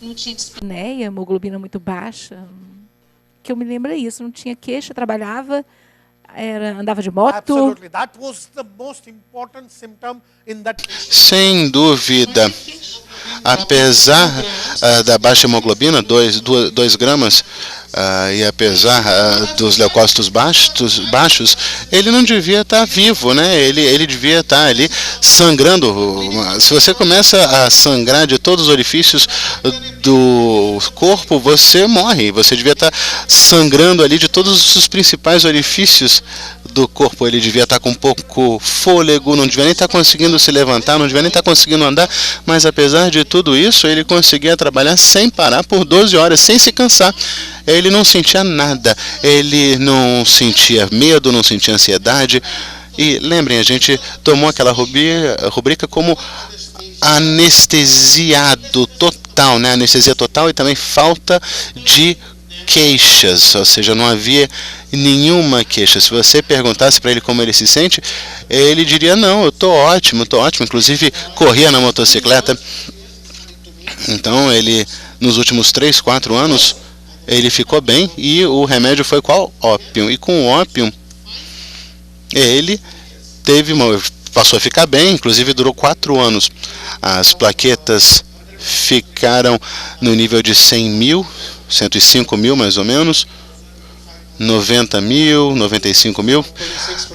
Não tinha dispneia, hemoglobina muito baixa. Que eu me lembro é isso. Não tinha queixa, trabalhava, andava de moto. Absolutely. That was the most important symptom in that. Sem dúvida. Apesar da baixa hemoglobina, 2 gramas, e apesar dos leucócitos baixos, ele não devia estar vivo, né? Ele devia estar ali sangrando. Se você começa a sangrar de todos os orifícios do corpo, você morre. Você devia estar sangrando ali de todos os principais orifícios do corpo. Ele devia estar com pouco fôlego, não devia nem estar conseguindo se levantar, não devia nem estar conseguindo andar, mas apesar de tudo isso, ele conseguia trabalhar sem parar por 12 horas, sem se cansar. Ele não sentia nada, ele não sentia medo, não sentia ansiedade. E lembrem, a gente tomou aquela rubrica como anestesiado total, né? Anestesia total e também falta de queixas, ou seja, não havia nenhuma queixa. Se você perguntasse para ele como ele se sente, ele diria, não, eu estou ótimo, inclusive corria na motocicleta. Então ele, nos últimos 3, 4 anos, ele ficou bem e o remédio foi qual? Ópio. E com o ópio, ele passou a ficar bem, inclusive durou 4 anos. As plaquetas ficaram no nível de 100.000, 105.000 mais ou menos, 90.000, 95.000,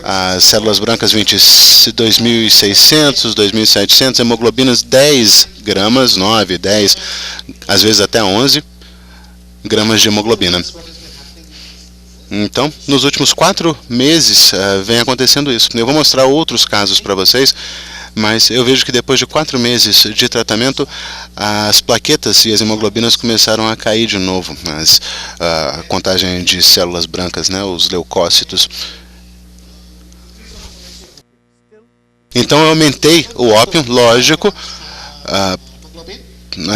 as células brancas 22.600, 2.700, hemoglobinas 10 gramas, 9, 10, às vezes até 11 gramas de hemoglobina. Então, nos últimos 4 meses vem acontecendo isso. Eu vou mostrar outros casos para vocês, mas eu vejo que depois de 4 meses de tratamento, as plaquetas e as hemoglobinas começaram a cair de novo, a contagem de células brancas, né, os leucócitos. Então eu aumentei o ópio, lógico.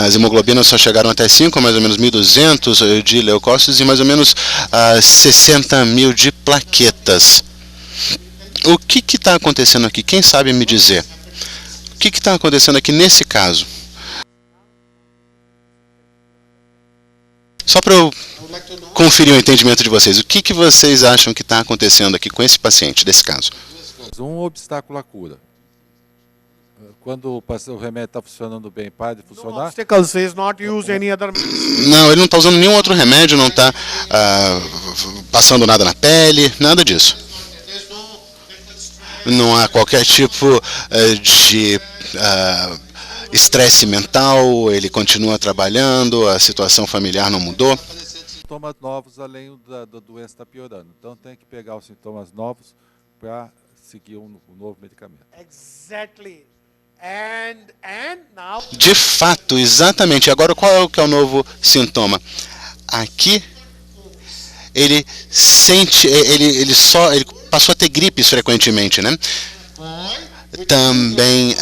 As hemoglobinas só chegaram até 5, mais ou menos 1.200 de leucócitos e mais ou menos 60.000 de plaquetas. O que está acontecendo aqui? Quem sabe me dizer? O que está acontecendo aqui nesse caso? Só para eu conferir o entendimento de vocês, o que vocês acham que está acontecendo aqui com esse paciente, desse caso? Um obstáculo à cura. Quando o remédio está funcionando bem, para de funcionar? Obstacle says not use any other. Não, ele não está usando nenhum outro remédio, não está passando nada na pele, nada disso. Não há qualquer tipo de estresse mental, ele continua trabalhando, a situação familiar não mudou. Sintomas novos além da doença está piorando. Então tem que pegar os sintomas novos para seguir um novo medicamento. Exactly. And now De fato, exatamente. Agora, qual é o que é o novo sintoma? Aqui, ele sente, ele passou a ter gripes frequentemente, né? Também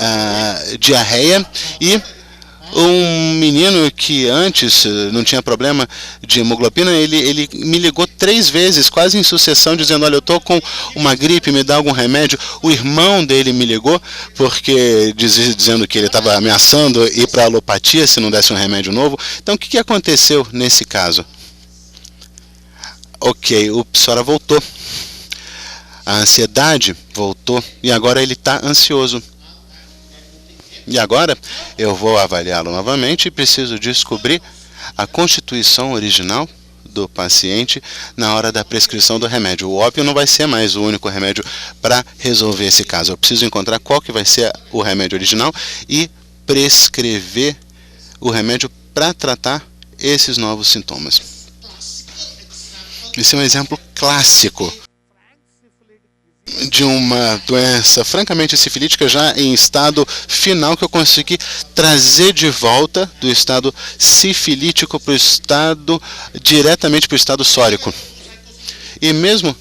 diarreia e um menino que antes não tinha problema de hemoglobina, ele me ligou 3 vezes, quase em sucessão, dizendo, olha, eu estou com uma gripe, me dá algum remédio. O irmão dele me ligou, porque dizendo que ele estava ameaçando ir para a alopatia se não desse um remédio novo. Então, o que aconteceu nesse caso? Ok, o Psora voltou. A ansiedade voltou e agora ele está ansioso. E agora eu vou avaliá-lo novamente e preciso descobrir a constituição original do paciente na hora da prescrição do remédio. O ópio não vai ser mais o único remédio para resolver esse caso. Eu preciso encontrar qual que vai ser o remédio original e prescrever o remédio para tratar esses novos sintomas. Esse é um exemplo clássico de uma doença francamente sifilítica já em estado final, que eu consegui trazer de volta do estado sifilítico para o estado, diretamente para o estado sórico. E mesmo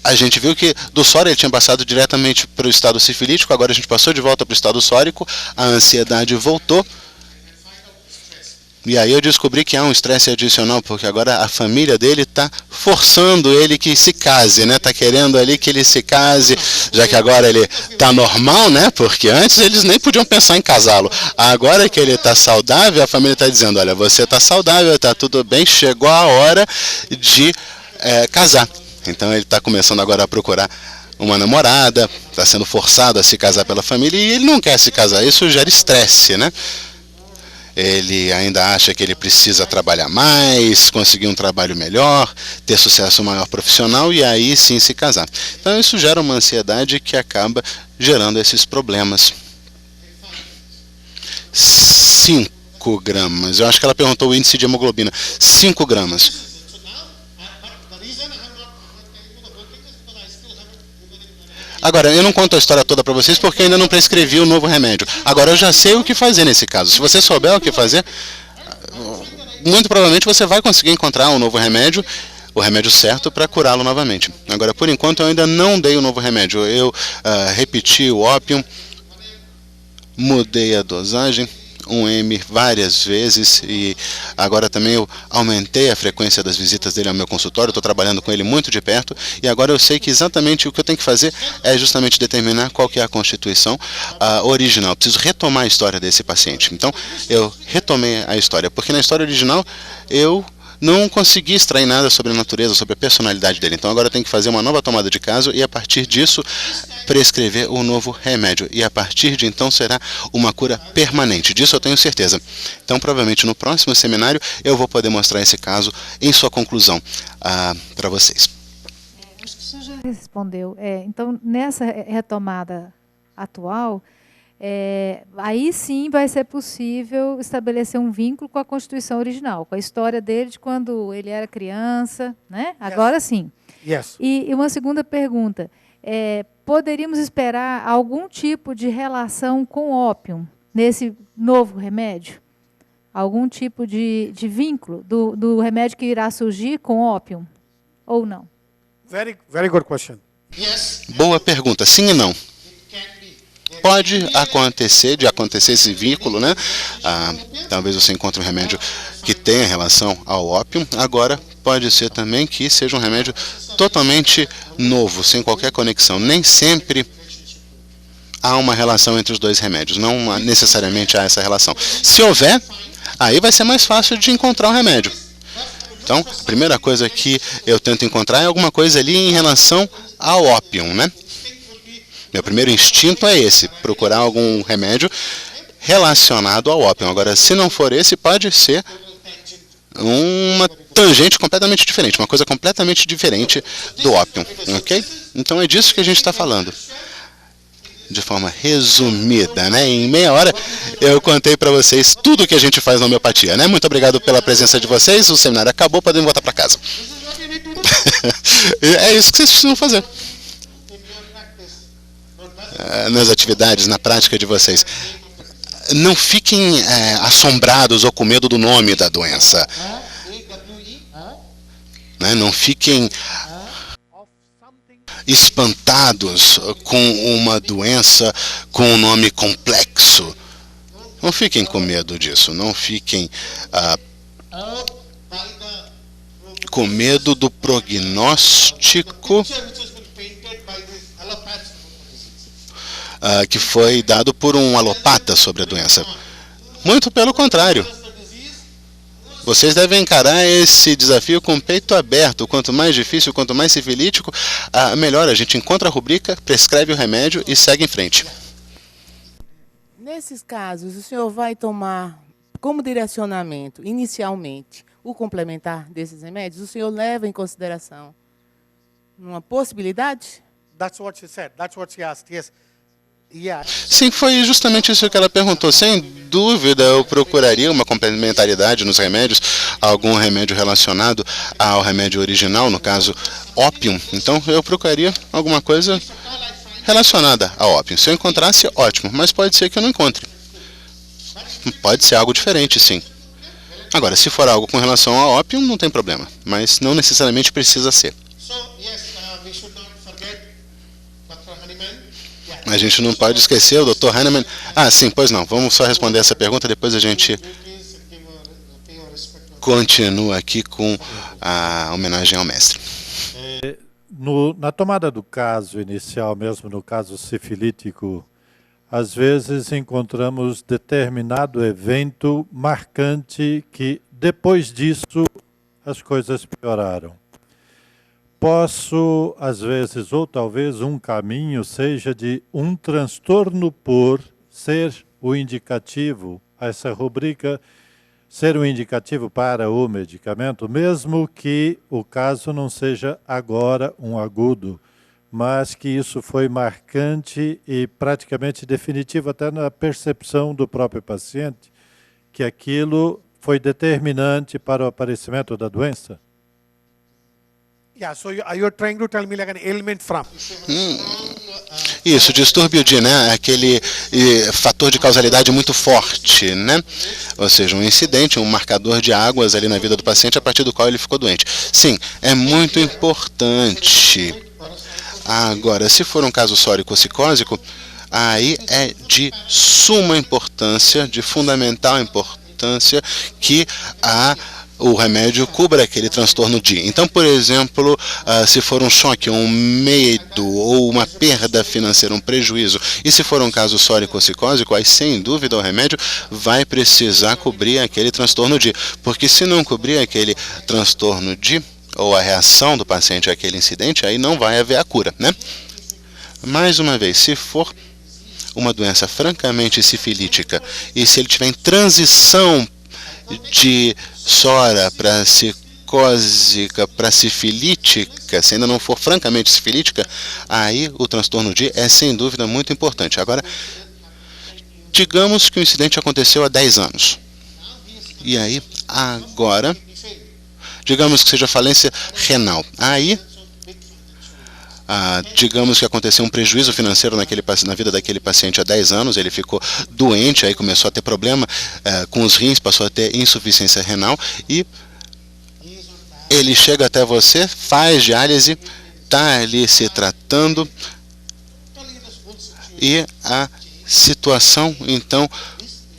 a gente viu que do sório ele tinha passado diretamente para o estado sifilítico, agora a gente passou de volta para o estado sórico, a ansiedade voltou. E aí eu descobri que há um estresse adicional, porque agora a família dele está forçando ele que se case, né? Está querendo ali que ele se case, já que agora ele está normal, né? Porque antes eles nem podiam pensar em casá-lo. Agora que ele está saudável, a família está dizendo, olha, você está saudável, está tudo bem, chegou a hora de casar. Então ele está começando agora a procurar uma namorada, está sendo forçado a se casar pela família e ele não quer se casar. Isso gera estresse, né? Ele ainda acha que ele precisa trabalhar mais, conseguir um trabalho melhor, ter sucesso maior profissional e aí sim se casar. Então isso gera uma ansiedade que acaba gerando esses problemas. 5 gramas. Eu acho que ela perguntou o índice de hemoglobina. 5 gramas. Agora, eu não conto a história toda para vocês porque ainda não prescrevi o novo remédio. Agora, eu já sei o que fazer nesse caso. Se você souber o que fazer, muito provavelmente você vai conseguir encontrar um novo remédio, o remédio certo para curá-lo novamente. Agora, por enquanto, eu ainda não dei o novo remédio. Eu repeti o ópio, mudei a dosagem, 1 ml várias vezes e agora também eu aumentei a frequência das visitas dele ao meu consultório, estou trabalhando com ele muito de perto e agora eu sei que exatamente o que eu tenho que fazer é justamente determinar qual que é a constituição original. Eu preciso retomar a história desse paciente. Então eu retomei a história, porque na história original eu não consegui extrair nada sobre a natureza, sobre a personalidade dele. Então agora eu tenho que fazer uma nova tomada de caso e a partir disso prescrever o novo remédio. E a partir de então será uma cura permanente. Disso eu tenho certeza. Então provavelmente no próximo seminário eu vou poder mostrar esse caso em sua conclusão para vocês. Acho que o senhor já respondeu. Então nessa retomada atual, aí sim vai ser possível estabelecer um vínculo com a Constituição original, com a história dele de quando ele era criança, né? Agora sim. Yes. E uma segunda pergunta, poderíamos esperar algum tipo de relação com ópio nesse novo remédio? Algum tipo de vínculo do remédio que irá surgir com ópio? Ou não? Very good question. Boa pergunta, sim e não. Pode acontecer esse vínculo, né? Talvez você encontre um remédio que tenha relação ao ópio. Agora, pode ser também que seja um remédio totalmente novo, sem qualquer conexão. Nem sempre há uma relação entre os dois remédios. Não necessariamente há essa relação. Se houver, aí vai ser mais fácil de encontrar o remédio. Então, a primeira coisa que eu tento encontrar é alguma coisa ali em relação ao ópio, né? Meu primeiro instinto é esse, procurar algum remédio relacionado ao ópio. Agora, se não for esse, pode ser uma tangente completamente diferente, uma coisa completamente diferente do ópio, ok? Então é disso que a gente está falando. De forma resumida, né? Em meia hora eu contei para vocês tudo o que a gente faz na homeopatia, né? Muito obrigado pela presença de vocês, o seminário acabou, podemos voltar para casa. É isso que vocês precisam fazer. Nas atividades, na prática de vocês. Não fiquem assombrados ou com medo do nome da doença. Né? Não fiquem espantados com uma doença com um nome complexo. Não fiquem com medo disso. Não fiquem com medo do prognóstico que foi dado por um alopata sobre a doença. Muito pelo contrário. Vocês devem encarar esse desafio com o peito aberto. Quanto mais difícil, quanto mais sifilítico, melhor. A gente encontra a rubrica, prescreve o remédio e segue em frente. Nesses casos, o senhor vai tomar como direcionamento, inicialmente, o complementar desses remédios? O senhor leva em consideração uma possibilidade? That's what she said. That's what she asked. Yes. Yeah. Sim, foi justamente isso que ela perguntou. Sem dúvida, eu procuraria uma complementaridade nos remédios, algum remédio relacionado ao remédio original, no caso, ópio. Então, eu procuraria alguma coisa relacionada ao ópio. Se eu encontrasse, ótimo, mas pode ser que eu não encontre. Pode ser algo diferente, sim. Agora, se for algo com relação ao ópio, não tem problema, mas não necessariamente precisa ser. A gente não pode esquecer o Dr. Hahnemann. Sim, pois não. Vamos só responder essa pergunta, depois a gente continua aqui com a homenagem ao mestre. Na tomada do caso inicial, mesmo no caso sifilítico, às vezes encontramos determinado evento marcante que, depois disso, as coisas pioraram. Posso, às vezes, ou talvez um caminho seja de um transtorno por ser o indicativo, essa rubrica ser um indicativo para o medicamento, mesmo que o caso não seja agora um agudo, mas que isso foi marcante e praticamente definitivo até na percepção do próprio paciente, que aquilo foi determinante para o aparecimento da doença? Yeah, so you're trying to tell me like an ailment from. Isso, distúrbio de, aquele fator de causalidade muito forte, né? Ou seja, um incidente, um marcador de águas ali na vida do paciente a partir do qual ele ficou doente. Sim, é muito importante. Agora, se for um caso sórico-cicósico, aí é de suma importância, de fundamental importância que o remédio cubra aquele transtorno de. Então, por exemplo, se for um choque, um medo ou uma perda financeira, um prejuízo, e se for um caso sórico-psicósico, aí sem dúvida o remédio vai precisar cobrir aquele transtorno de. Porque se não cobrir aquele transtorno de, ou a reação do paciente àquele incidente, aí não vai haver a cura, né? Mais uma vez, se for uma doença francamente sifilítica, e se ele tiver em transição de sora para psicósica para sifilítica, se ainda não for francamente sifilítica, aí o transtorno de é sem dúvida muito importante. Agora, digamos que o incidente aconteceu há 10 anos. E aí, agora, digamos que seja falência renal. Aí, digamos que aconteceu um prejuízo financeiro na vida daquele paciente há 10 anos, ele ficou doente, aí começou a ter problema com os rins, passou a ter insuficiência renal e ele chega até você, faz diálise, está ali se tratando e a situação então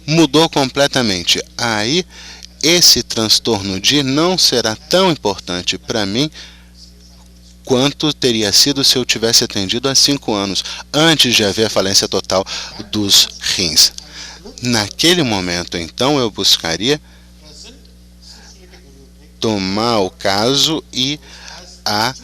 mudou completamente. Aí esse transtorno de não será tão importante para mim quanto teria sido se eu tivesse atendido há 5 anos, antes de haver a falência total dos rins. Naquele momento, então, eu buscaria tomar o caso e a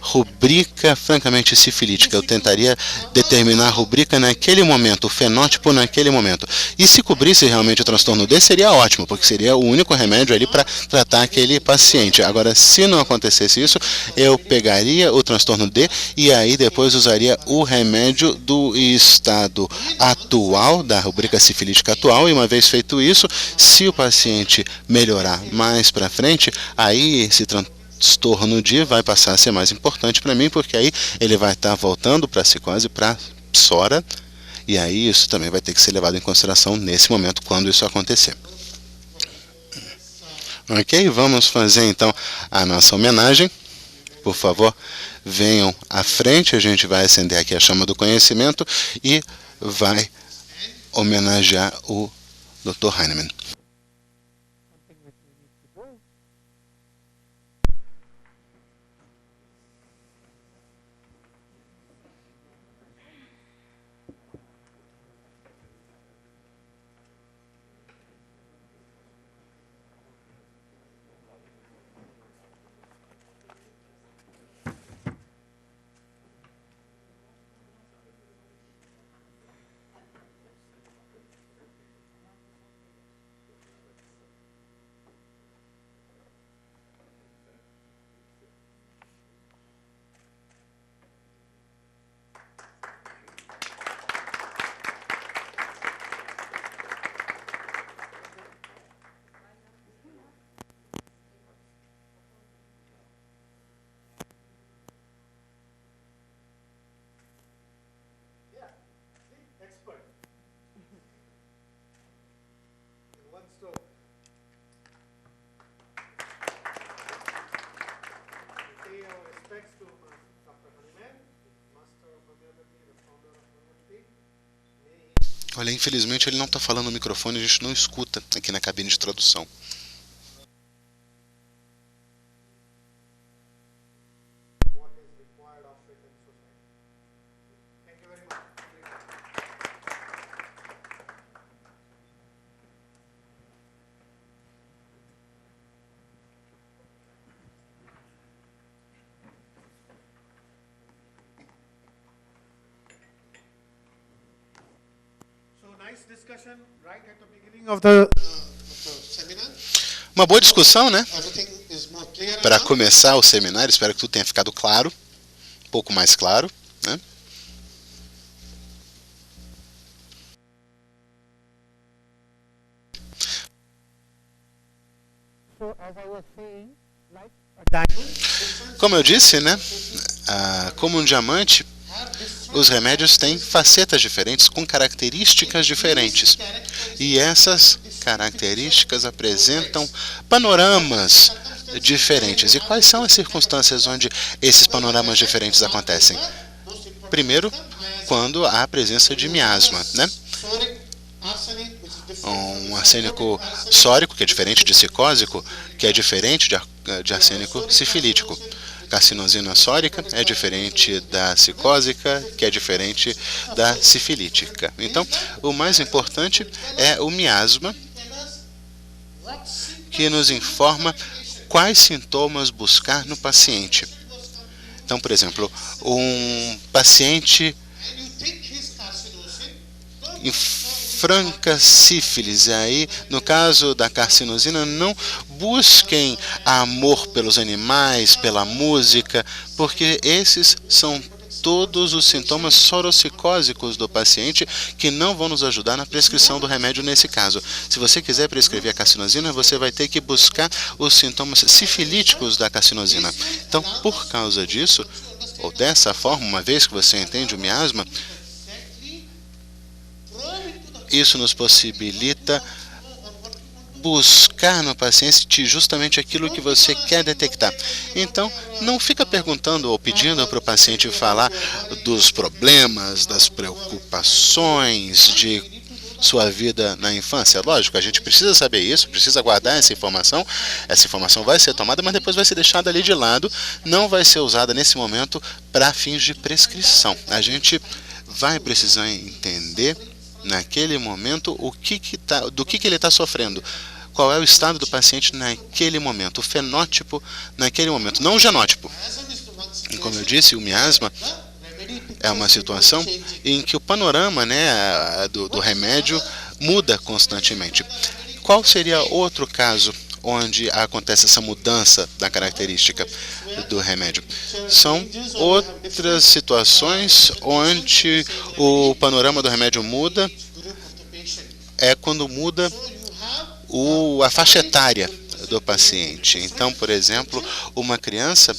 rubrica francamente sifilítica. Eu tentaria determinar a rubrica naquele momento, o fenótipo naquele momento. E se cobrisse realmente o transtorno D, seria ótimo, porque seria o único remédio ali para tratar aquele paciente. Agora, se não acontecesse isso, eu pegaria o transtorno D e aí depois usaria o remédio do estado atual, da rubrica sifilítica atual, e uma vez feito isso, se o paciente melhorar mais para frente, aí esse transtorno de vai passar a ser mais importante para mim, porque aí ele vai estar voltando para a psicose, para psora, e aí isso também vai ter que ser levado em consideração nesse momento, quando isso acontecer. Ok, vamos fazer então a nossa homenagem. Por favor, venham à frente, a gente vai acender aqui a chama do conhecimento e vai homenagear o Dr. Heinemann. Olha, infelizmente ele não está falando no microfone, a gente não escuta aqui na cabine de tradução. Uma boa discussão, né? Para começar o seminário, espero que tudo tenha ficado claro, um pouco mais claro, né? Como eu disse, né? Como um diamante, os remédios têm facetas diferentes, com características diferentes. E essas características apresentam panoramas diferentes. E quais são as circunstâncias onde esses panoramas diferentes acontecem? Primeiro, quando há a presença de miasma, né? Um arsênico sórico, que é diferente de sicósico, que é diferente de arsênico sifilítico. Carcinosina sórica é diferente da sicósica, que é diferente da sifilítica. Então, o mais importante é o miasma, que nos informa quais sintomas buscar no paciente. Então, por exemplo, um paciente em franca sífilis, aí, no caso da carcinosina, não busquem amor pelos animais, pela música, porque esses são todos os sintomas sorocicósicos do paciente que não vão nos ajudar na prescrição do remédio nesse caso. Se você quiser prescrever a carcinosina, você vai ter que buscar os sintomas sifilíticos da carcinosina. Então, por causa disso, ou dessa forma, uma vez que você entende o miasma, isso nos possibilita buscar no paciente justamente aquilo que você quer detectar. Então, não fica perguntando ou pedindo para o paciente falar dos problemas, das preocupações de sua vida na infância. Lógico, a gente precisa saber isso, precisa guardar essa informação vai ser tomada, mas depois vai ser deixada ali de lado, não vai ser usada nesse momento para fins de prescrição. A gente vai precisar entender naquele momento do que ele está sofrendo, qual é o estado do paciente naquele momento, o fenótipo naquele momento, não o genótipo. E como eu disse, o miasma é uma situação em que o panorama, né, do remédio muda constantemente. Qual seria outro caso onde acontece essa mudança da característica do remédio? São outras situações onde o panorama do remédio muda, é quando muda a faixa etária do paciente. Então, por exemplo, uma criança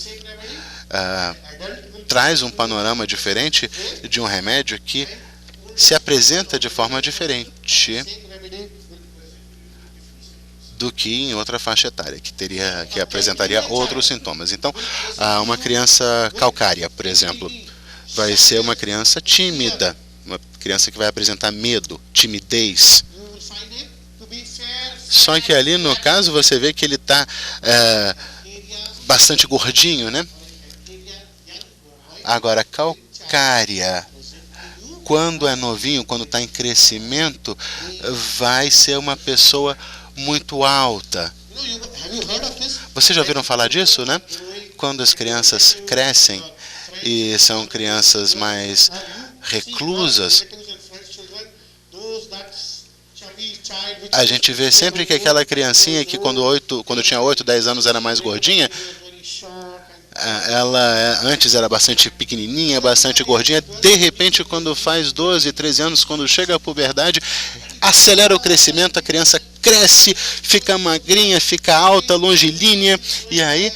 traz um panorama diferente de um remédio que se apresenta de forma diferente do que em outra faixa etária, que apresentaria outros sintomas. Então, uma criança calcária, por exemplo, vai ser uma criança tímida, uma criança que vai apresentar medo, timidez. Só que ali, no caso, você vê que ele está bastante gordinho, né? Agora, calcária, quando é novinho, quando está em crescimento, vai ser uma pessoa muito alta. Vocês já ouviram falar disso, né? Quando as crianças crescem e são crianças mais reclusas, a gente vê sempre que aquela criancinha que quando tinha 8, 10 anos era mais gordinha, ela antes era bastante pequenininha, bastante gordinha, de repente quando faz 12, 13 anos, quando chega à puberdade, acelera o crescimento, a criança cresce, fica magrinha, fica alta, longilínea, e aí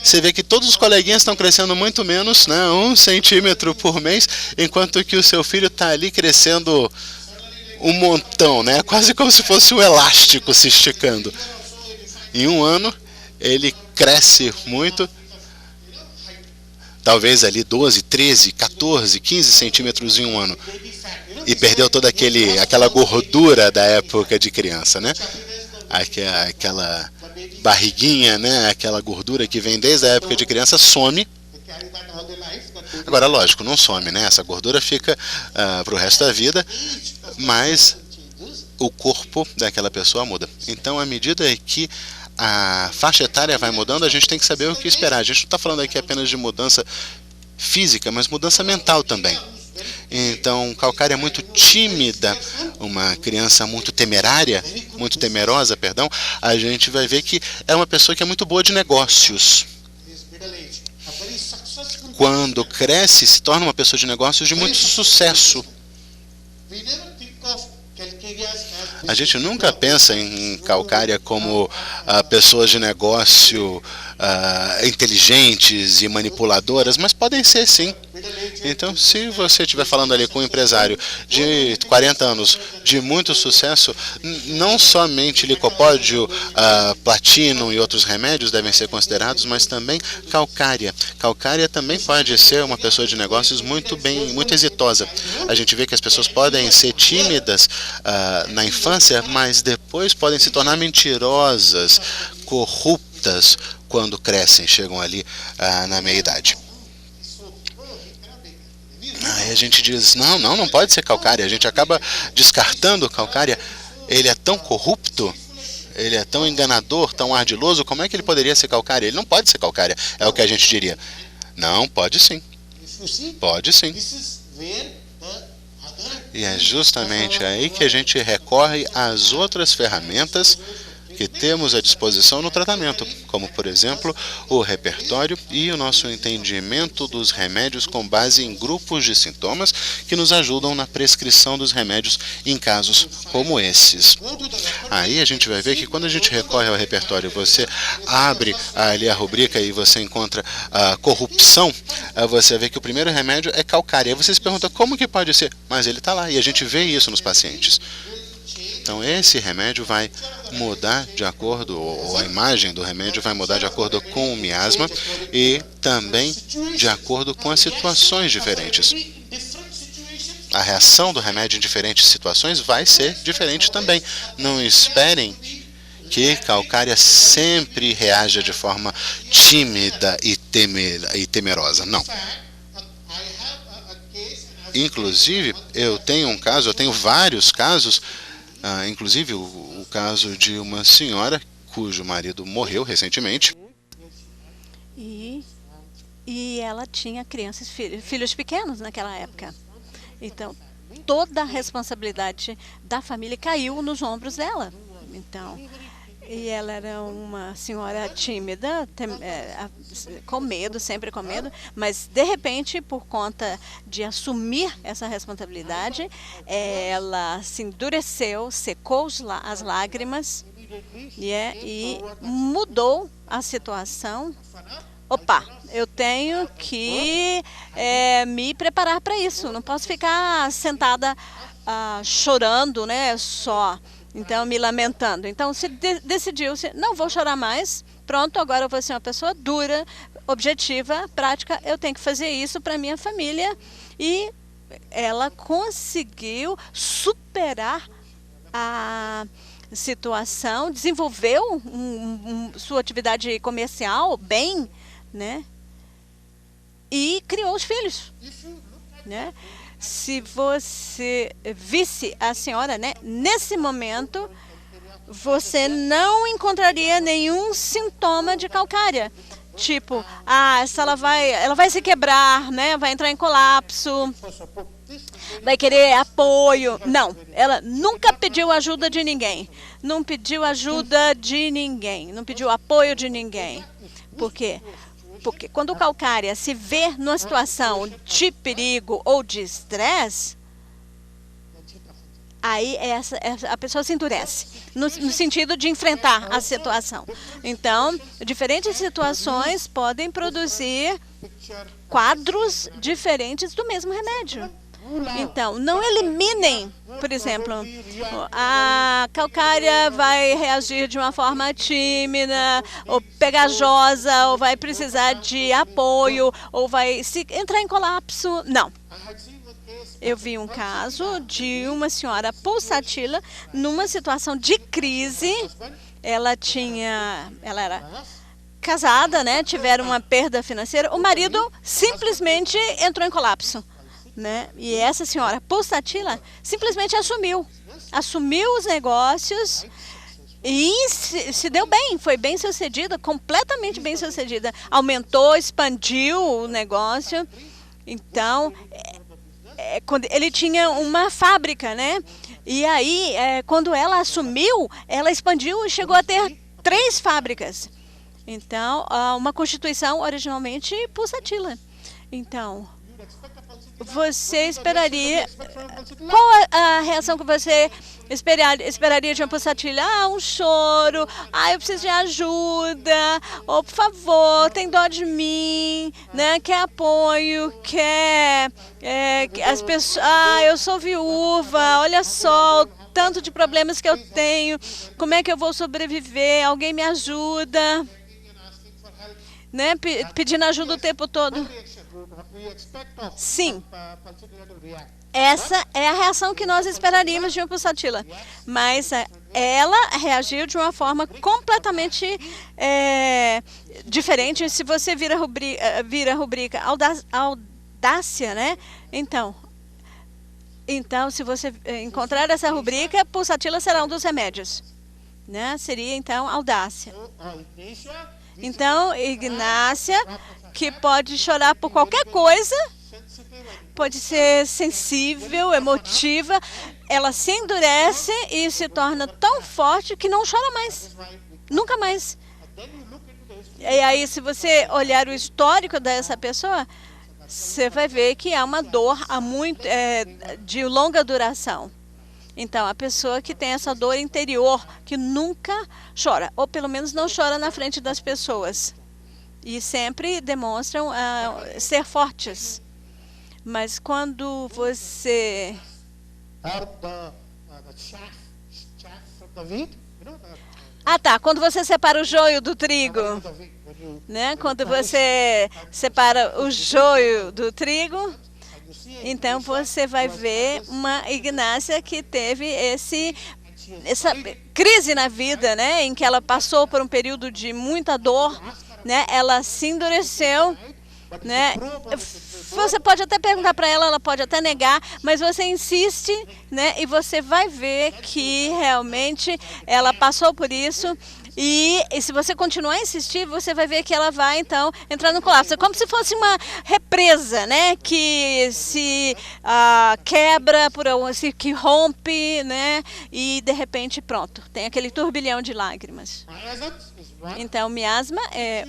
você vê que todos os coleguinhas estão crescendo muito menos, né, 1 centímetro por mês, enquanto que o seu filho está ali crescendo um montão, né, quase como se fosse um elástico se esticando. Em um ano, ele cresce muito, talvez ali 12, 13, 14, 15 centímetros em um ano. E perdeu toda aquela gordura da época de criança, né? Aquela barriguinha, né? Aquela gordura que vem desde a época de criança some. Agora, lógico, não some, né? Essa gordura fica para o resto da vida, mas o corpo daquela pessoa muda. Então, à medida que a faixa etária vai mudando, a gente tem que saber o que esperar. A gente não está falando aqui apenas de mudança física, mas mudança mental também. Então, calcária é muito tímida, uma criança muito temerosa, perdão, a gente vai ver que é uma pessoa que é muito boa de negócios. Quando cresce, se torna uma pessoa de negócios de muito sucesso. A gente nunca pensa em calcária como pessoas de negócio inteligentes e manipuladoras, mas podem ser sim. Então, se você estiver falando ali com um empresário de 40 anos de muito sucesso, não somente licopódio, platino e outros remédios devem ser considerados, mas também calcária. Calcária também pode ser uma pessoa de negócios muito exitosa. A gente vê que as pessoas podem ser tímidas na infância, mas depois podem se tornar mentirosas, corruptas, quando crescem, chegam ali na meia-idade. Aí a gente diz, não pode ser calcária. A gente acaba descartando calcária. Ele é tão corrupto, ele é tão enganador, tão ardiloso, como é que ele poderia ser calcária? Ele não pode ser calcária, é o que a gente diria. Não, pode sim. Pode sim. E é justamente aí que a gente recorre às outras ferramentas que temos à disposição no tratamento, como, por exemplo, o repertório e o nosso entendimento dos remédios com base em grupos de sintomas que nos ajudam na prescrição dos remédios em casos como esses. Aí a gente vai ver que quando a gente recorre ao repertório, você abre ali a rubrica e você encontra a corrupção, você vê que o primeiro remédio é calcária. Aí você se pergunta, como que pode ser? Mas ele está lá, e a gente vê isso nos pacientes. Então, esse remédio vai mudar de acordo, ou a imagem do remédio vai mudar de acordo com o miasma e também de acordo com as situações diferentes. A reação do remédio em diferentes situações vai ser diferente também. Não esperem que calcária sempre reaja de forma tímida e temerosa. Não. Inclusive, eu tenho vários casos, inclusive o caso de uma senhora cujo marido morreu recentemente. E ela tinha crianças, filhos pequenos naquela época. Então, toda a responsabilidade da família caiu nos ombros dela. Então, e ela era uma senhora tímida, com medo, sempre com medo, mas de repente, por conta de assumir essa responsabilidade, ela se endureceu, secou as lágrimas E mudou a situação. Opa, eu tenho que me preparar para isso. Não posso ficar sentada chorando, né, só. Então, me lamentando. Então, se decidiu-se, não vou chorar mais. Pronto, agora eu vou ser uma pessoa dura, objetiva, prática. Eu tenho que fazer isso para minha família. E ela conseguiu superar a situação, desenvolveu sua atividade comercial bem, né? E criou os filhos, né? Se você visse a senhora, né, nesse momento, você não encontraria nenhum sintoma de calcária. Tipo, ela vai se quebrar, né? Vai entrar em colapso, vai querer apoio. Não, ela nunca pediu ajuda de ninguém. Não pediu ajuda de ninguém. Não pediu apoio de ninguém. Por quê? Porque quando o calcária se vê numa situação de perigo ou de estresse, aí a pessoa se endurece, no sentido de enfrentar a situação. Então, diferentes situações podem produzir quadros diferentes do mesmo remédio. Então, não eliminem, por exemplo, a calcária vai reagir de uma forma tímida, ou pegajosa, ou vai precisar de apoio, ou vai entrar em colapso. Não. Eu vi um caso de uma senhora pulsatila numa situação de crise. Ela era casada, né? Tiveram uma perda financeira. O marido simplesmente entrou em colapso, né? E essa senhora pulsatila simplesmente assumiu os negócios e se deu bem, foi bem sucedida, completamente bem sucedida. Aumentou, expandiu o negócio. Então, quando ele tinha uma fábrica, né? E aí, quando ela assumiu, ela expandiu e chegou a ter 3 fábricas. Então, uma constituição originalmente pulsatila. Então, você esperaria... Qual a reação que você esperaria de uma pulsatila? Um choro. Eu preciso de ajuda. Ou, por favor, tem dó de mim, né? Quer apoio, quer... as pessoas... eu sou viúva, olha só o tanto de problemas que eu tenho. Como é que eu vou sobreviver? Alguém me ajuda. Né? Pedindo ajuda o tempo todo. Sim. Essa é a reação que nós esperaríamos de uma pulsatila. Mas ela reagiu de uma forma completamente diferente. Se você vira a rubrica audácia, né? Então, se você encontrar essa rubrica, pulsatila será um dos remédios, né? Seria, então, audácia. Então, Ignácia, que pode chorar por qualquer coisa, pode ser sensível, emotiva, ela se endurece e se torna tão forte que não chora mais, nunca mais. E aí, se você olhar o histórico dessa pessoa, você vai ver que há uma dor de longa duração. Então, a pessoa que tem essa dor interior, que nunca chora, ou pelo menos não chora na frente das pessoas, e sempre demonstram ser fortes. Mas quando você... quando você separa o joio do trigo, né? Quando você separa o joio do trigo, então você vai ver uma Ignácia que teve essa crise na vida, né? Em que ela passou por um período de muita dor, né? Ela se endureceu, né? Você pode até perguntar para ela pode até negar, mas você insiste, né? E você vai ver que realmente ela passou por isso. E se você continuar a insistir, você vai ver que ela vai, então, entrar no colapso. É como se fosse uma represa, né? Que se quebra, que rompe, né? E, de repente, pronto. Tem aquele turbilhão de lágrimas. Então, miasma é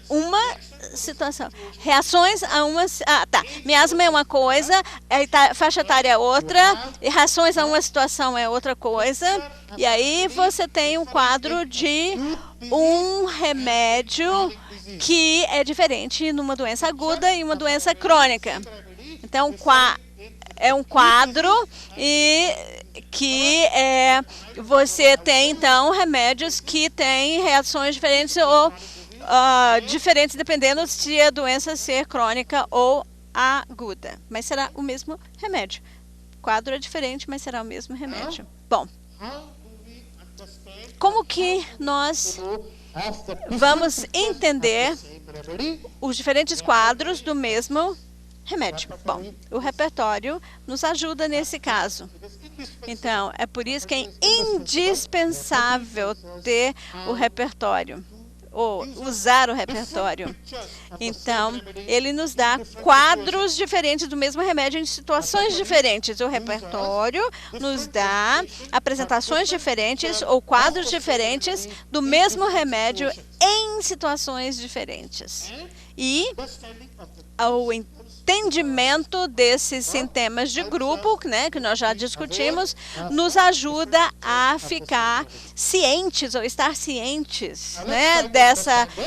uma situação. Reações a uma... Miasma é uma coisa, faixa etária é outra, e reações a uma situação é outra coisa, E aí você tem um quadro de um remédio que é diferente numa doença aguda e uma doença crônica. Então, é um quadro e que você tem, então, remédios que têm reações diferentes ou diferentes dependendo se a doença ser crônica ou aguda. Mas será o mesmo remédio. O quadro é diferente, mas será o mesmo remédio. Bom, como que nós vamos entender os diferentes quadros do mesmo remédio? Bom, o repertório nos ajuda nesse caso. Então, é por isso que é indispensável ter o repertório, ou usar o repertório. Então, ele nos dá quadros diferentes do mesmo remédio em situações diferentes. O repertório nos dá apresentações diferentes ou quadros diferentes do mesmo remédio em situações diferentes. E o entendimento desses sintomas de grupo, né, que nós já discutimos, nos ajuda a ficar cientes ou estar cientes, né,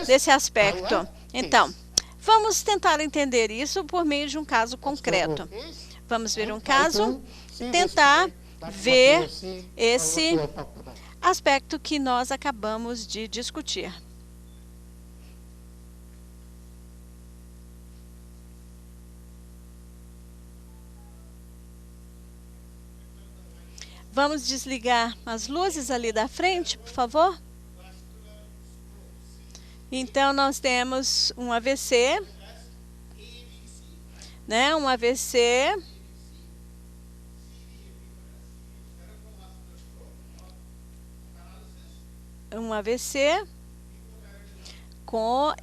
desse aspecto. Então, vamos tentar entender isso por meio de um caso concreto. Vamos ver um caso, tentar ver esse aspecto que nós acabamos de discutir. Vamos desligar as luzes ali da frente, por favor? Então, nós temos um AVC, né? Um AVC. Um AVC com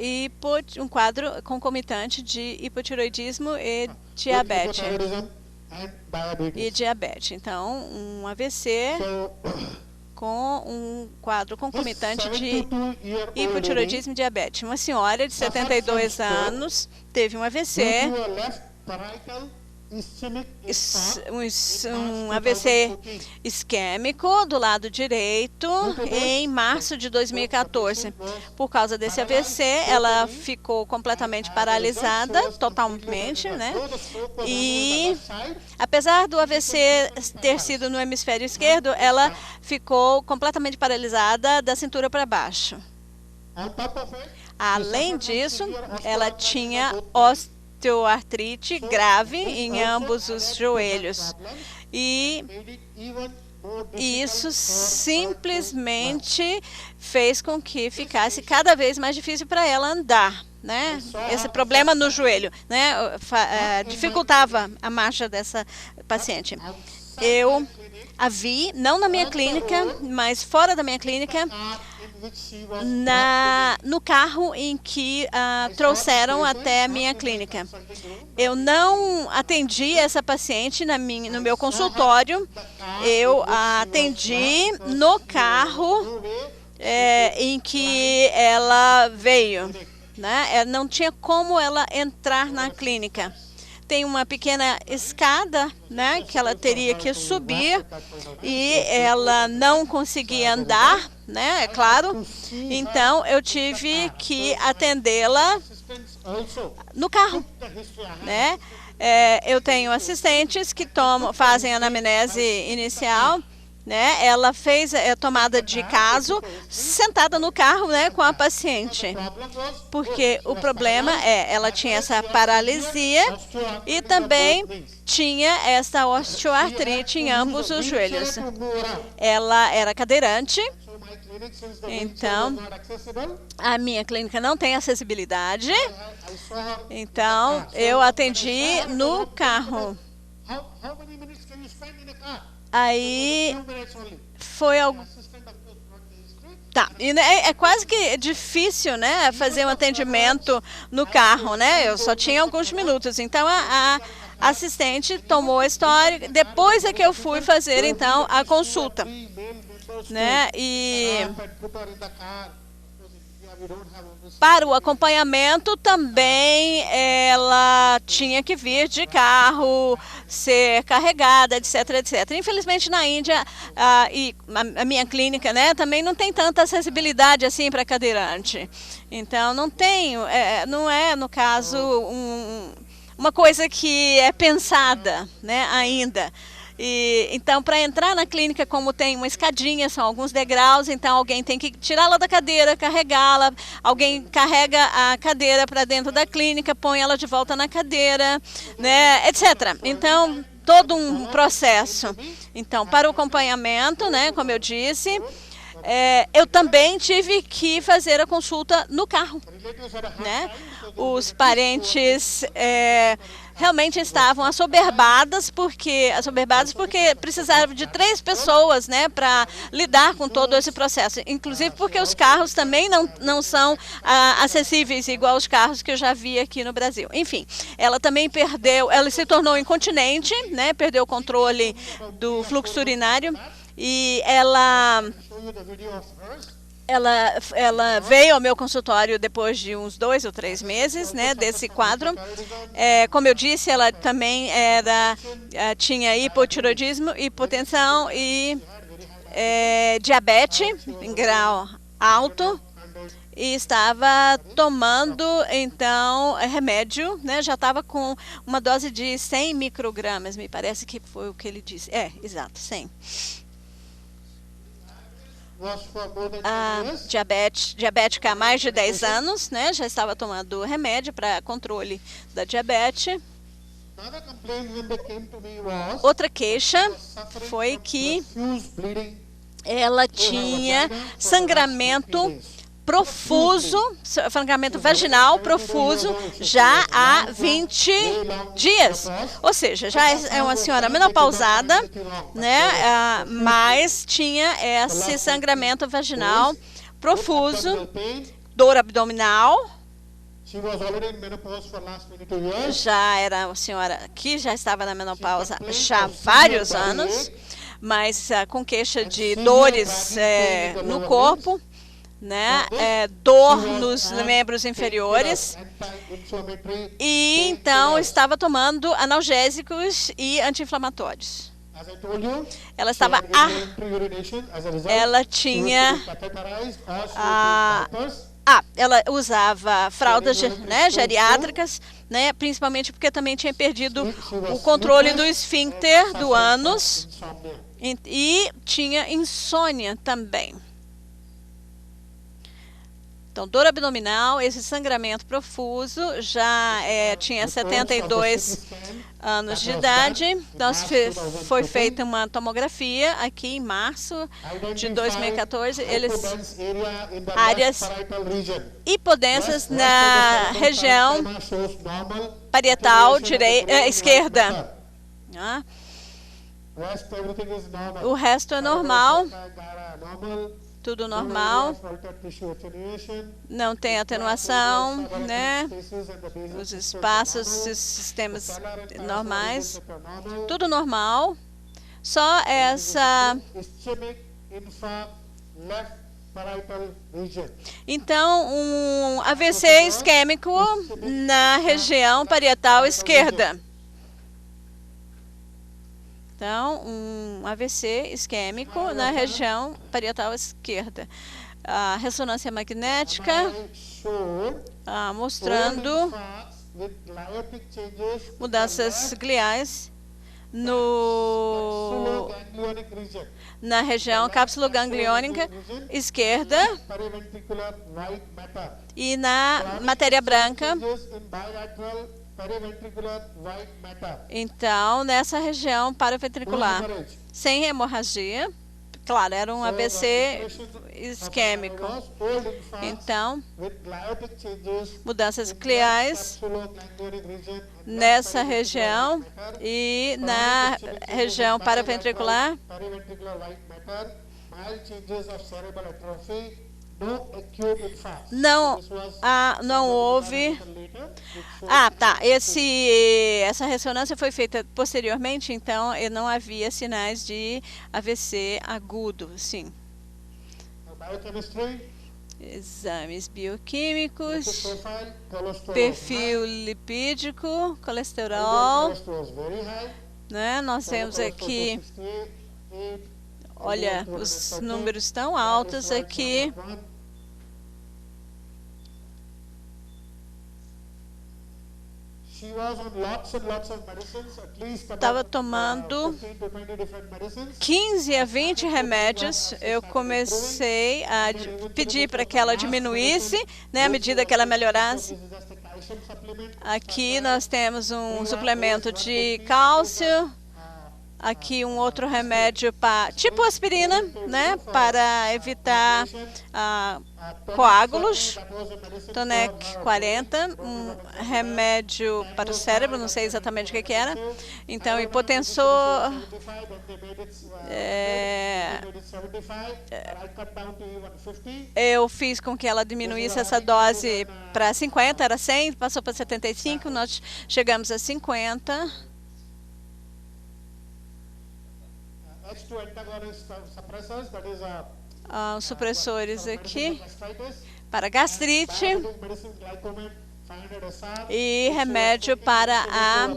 um quadro concomitante de hipotireoidismo e diabetes. Então, um AVC com um quadro concomitante de hipotireoidismo e diabetes. Uma senhora de 72 anos teve um AVC, um AVC isquêmico do lado direito em março de 2014. Por causa desse AVC, ela ficou completamente paralisada, totalmente, né? E apesar do AVC ter sido no hemisfério esquerdo, ela ficou completamente paralisada da cintura para baixo. Além disso, ela tinha osteoartrite grave em ambos os joelhos. E isso simplesmente fez com que ficasse cada vez mais difícil para ela andar, né? Esse problema no joelho, né? Dificultava a marcha dessa paciente. Eu a vi, não na minha clínica, mas fora da minha clínica, no carro em que trouxeram até a minha clínica. Eu não atendi essa paciente no meu consultório, eu a atendi no carro em que ela veio, né? Não tinha como ela entrar na clínica. Tem uma pequena escada, né, que ela teria que subir e ela não conseguia andar, né, é claro. Então, eu tive que atendê-la no carro, né. Eu tenho assistentes que fazem anamnese inicial, né? Ela fez a tomada de caso sentada no carro, né, com a paciente, porque o problema ela tinha essa paralisia e também tinha essa osteoartrite em ambos os joelhos. Ela era cadeirante, então a minha clínica não tem acessibilidade, então eu atendi no carro. Aí foi algo. Tá, e é quase que difícil, né, fazer um atendimento no carro, né? Eu só tinha alguns minutos. Então a assistente tomou a história, depois é que eu fui fazer então a consulta, né? Para o acompanhamento também ela tinha que vir de carro, ser carregada, etc, etc. Infelizmente na Índia e a minha clínica, né, também não tem tanta acessibilidade assim para cadeirante. Então não tem, não é no caso uma coisa que é pensada, né, ainda. Então, para entrar na clínica, como tem uma escadinha, são alguns degraus, então alguém tem que tirá-la da cadeira, carregá-la, alguém carrega a cadeira para dentro da clínica, põe ela de volta na cadeira, né, etc. Então, todo um processo. Então, para o acompanhamento, né, como eu disse, eu também tive que fazer a consulta no carro, né? Os parentes realmente estavam assoberbados porque precisavam de 3 pessoas, né, para lidar com todo esse processo. Inclusive porque os carros também não são acessíveis igual os carros que eu já vi aqui no Brasil. Enfim, ela também ela se tornou incontinente, né, perdeu o controle do fluxo urinário e ela veio ao meu consultório depois de uns 2 ou 3 meses, né, desse quadro. Como eu disse, ela também tinha hipotiroidismo, hipotensão e diabetes em grau alto. E estava tomando, então, remédio, né, já estava com uma dose de 100 microgramas, me parece que foi o que ele disse. Exato, 100. Diabética há mais de 10 anos, né? Já estava tomando remédio para controle da diabetes. Outra queixa foi que ela tinha sangramento profuso, sangramento vaginal profuso, já há 20 dias. Ou seja, já é uma senhora menopausada, né, mas tinha esse sangramento vaginal profuso, dor abdominal. Já era uma senhora que já estava na menopausa já há vários anos, mas com queixa de dores no corpo, né, dor nos membros inferiores, e então estava tomando analgésicos e anti-inflamatórios. Ela usava fraldas, né, geriátricas, né, principalmente porque também tinha perdido o controle do esfíncter do ânus e tinha insônia também. Então, dor abdominal, esse sangramento profuso, já tinha 72 anos de idade. Então, foi feita uma tomografia aqui em março de 2014. Áreas hipodensas na região parietal esquerda. O resto é normal. Tudo normal, não tem atenuação, né? Os espaços, os sistemas normais, tudo normal, só essa... Então, um AVC isquêmico na região parietal esquerda. Então, um AVC isquêmico na região parietal esquerda. A ressonância magnética mostrando mudanças gliais na região cápsulo-gangliônica esquerda e na matéria branca. Então, nessa região paraventricular, sem hemorragia, claro, era um AVC isquêmico. Então, mudanças gliais nessa região e na região paraventricular. Não houve. Essa ressonância foi feita posteriormente, então não havia sinais de AVC agudo, sim. exames bioquímicos, profile, cholesterol perfil lipídico, colesterol, was very high. né? Nós temos aqui, olha, os números tão altos aqui. Estava tomando 15 a 20 remédios. Eu comecei a pedir para que ela diminuísse, né, à medida que ela melhorasse. Aqui nós temos um suplemento de cálcio. Aqui um outro remédio tipo aspirina, né, para evitar coágulos. Tonec 40, um remédio para o cérebro, não sei exatamente o que era. Então, hipotensor, eu fiz com que ela diminuísse essa dose para 50, era 100, passou para 75, nós chegamos a 50. Os supressores aqui para gastrite e remédio para a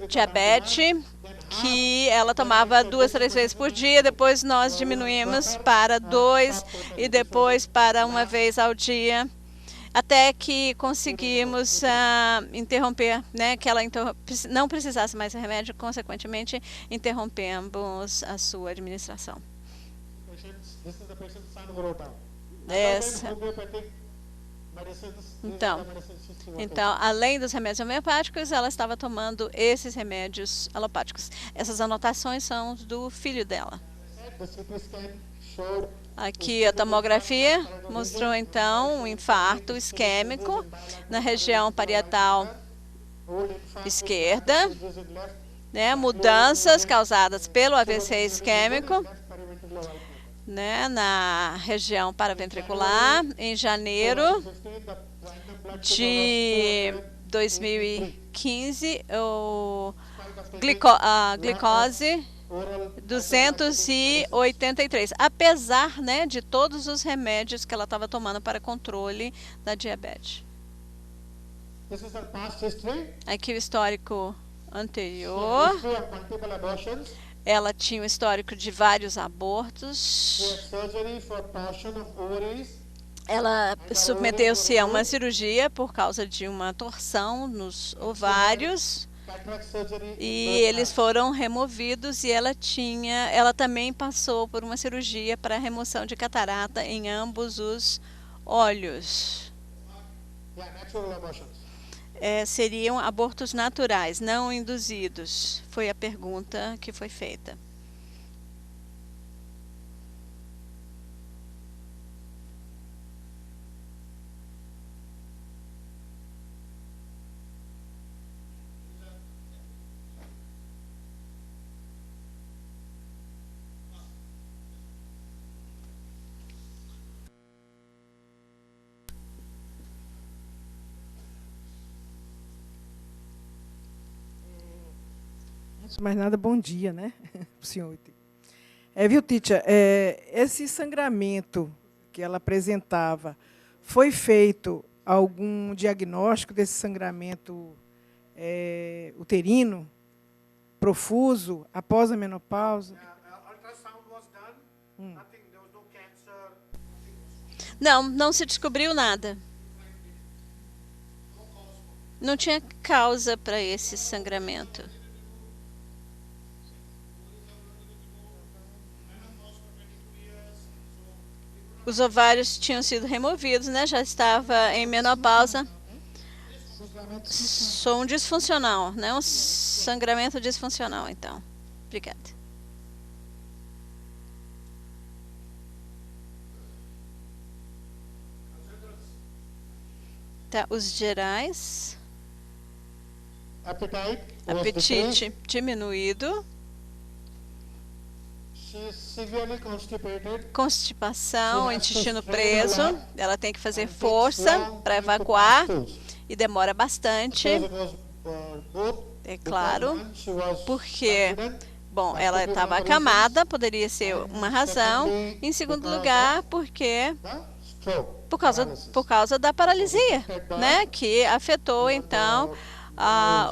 diabetes, que ela tomava 2, 3 vezes por dia, depois nós diminuímos para 2 e depois para 1 vez ao dia, até que conseguimos interromper, né, que ela não precisasse mais de remédio, consequentemente interrompemos a sua administração. Então, além dos remédios homeopáticos, ela estava tomando esses remédios alopáticos. Essas anotações são do filho dela. Aqui a tomografia mostrou então um infarto isquêmico na região parietal esquerda, né, mudanças causadas pelo AVC isquêmico, né, na região paraventricular. Em janeiro de 2015, a glicose 283, apesar, né, de todos os remédios que ela estava tomando para controle da diabetes. Aqui o histórico anterior. Ela tinha um histórico de vários abortos. Ela submeteu-se a uma cirurgia por causa de uma torção nos ovários. E eles foram removidos e ela também passou por uma cirurgia para remoção de catarata em ambos os olhos. Seriam abortos naturais, não induzidos, foi a pergunta que foi feita. Antes de mais nada, bom dia, né, para o senhor. Viu, Titia, esse sangramento que ela apresentava, foi feito algum diagnóstico desse sangramento uterino, profuso, após a menopausa? Não se descobriu nada. Não tinha causa para esse sangramento. Os ovários tinham sido removidos, né? Já estava em menopausa. Sou um disfuncional, né? Um sangramento disfuncional, então. Obrigada. Tá, os gerais. Apetite diminuído. Constipação, intestino preso. Ela tem que fazer força para evacuar e demora bastante. É claro, porque Bom, ela estava acamada, poderia ser uma razão. Em segundo lugar, porque por causa da paralisia, né, que afetou então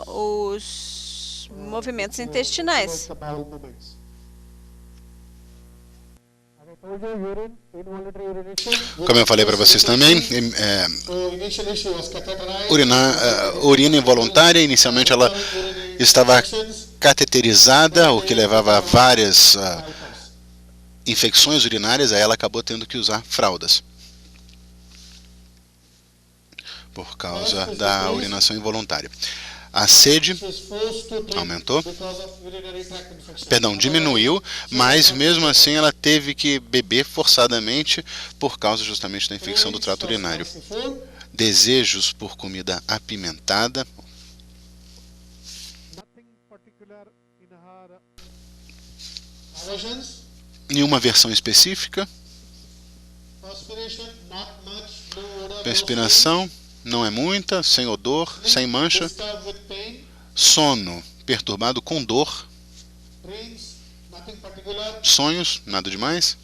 os movimentos intestinais. Como eu falei para vocês também, urina involuntária. Inicialmente ela estava cateterizada, o que levava a várias infecções urinárias. Aí ela acabou tendo que usar fraldas por causa da urinação involuntária. A sede aumentou, diminuiu, mas mesmo assim ela teve que beber forçadamente por causa justamente da infecção do trato urinário. Desejos por comida apimentada. Nenhuma versão específica. Perspiração. Não é muita, sem odor, sem mancha. Sono perturbado com dor. Sonhos, nada demais.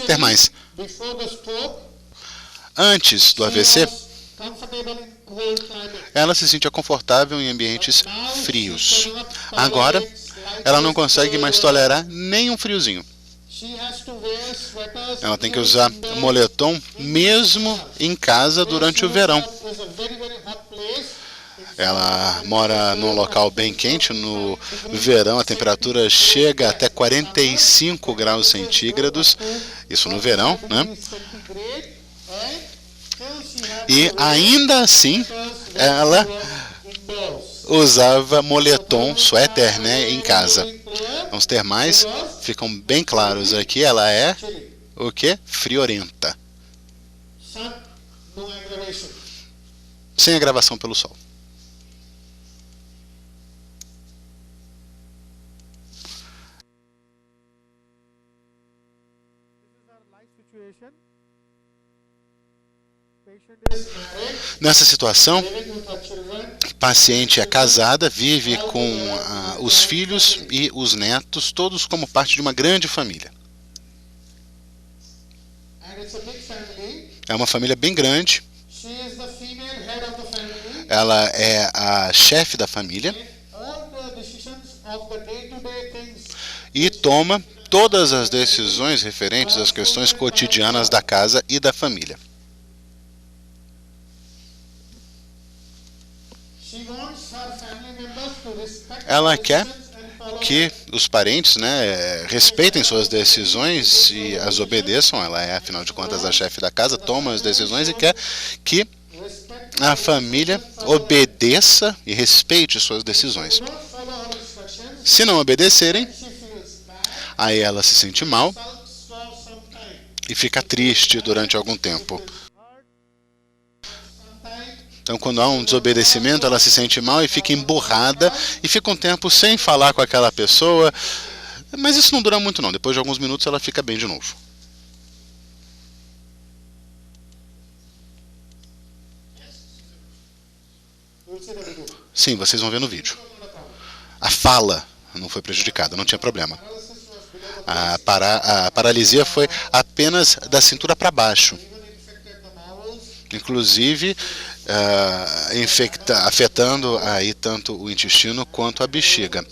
Ter mais. Antes do AVC, ela se sentia confortável em ambientes frios. Agora, ela não consegue mais tolerar nem um friozinho. Ela tem que usar moletom mesmo em casa durante o verão. Ela mora num local bem quente. No verão a temperatura chega até 45 graus centígrados. Isso no verão, né? E ainda assim, ela usava moletom, suéter, né, em casa. Vamos ter mais, ficam bem claros aqui. Ela é o quê? Friorenta. Sem agravação pelo sol. Nessa situação, a paciente é casada, vive com os filhos e os netos, todos como parte de uma grande família. É uma família bem grande. Ela é a chefe da família e toma todas as decisões referentes às questões cotidianas da casa e da família. Ela quer que os parentes, né, respeitem suas decisões e as obedeçam. Ela é, afinal de contas, a chefe da casa, toma as decisões e quer que a família obedeça e respeite suas decisões. Se não obedecerem, aí ela se sente mal e fica triste durante algum tempo. Então, quando há um desobedecimento, ela se sente mal e fica emburrada e fica um tempo sem falar com aquela pessoa. Mas isso não dura muito não. Depois de alguns minutos ela fica bem de novo. Sim, vocês vão ver no vídeo. A fala não foi prejudicada, não tinha problema. A paralisia foi apenas da cintura para baixo. Inclusive, afetando aí tanto o intestino quanto a bexiga,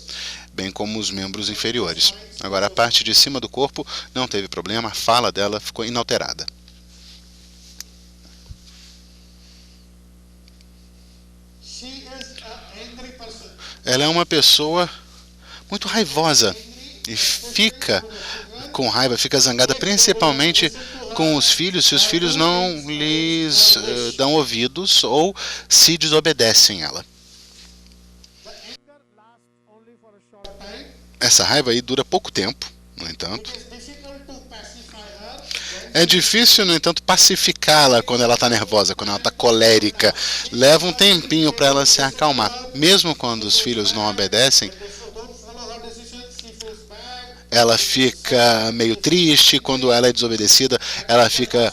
bem como os membros inferiores. Agora, a parte de cima do corpo não teve problema, a fala dela ficou inalterada. Ela é uma pessoa muito raivosa e fica com raiva, fica zangada, principalmente com os filhos, se os filhos não lhes dão ouvidos ou se desobedecem ela. Essa raiva aí dura pouco tempo, no entanto. É difícil, no entanto, pacificá-la quando ela está nervosa, quando ela está colérica. Leva um tempinho para ela se acalmar. Mesmo quando os filhos não obedecem, ela fica meio triste, quando ela é desobedecida, ela fica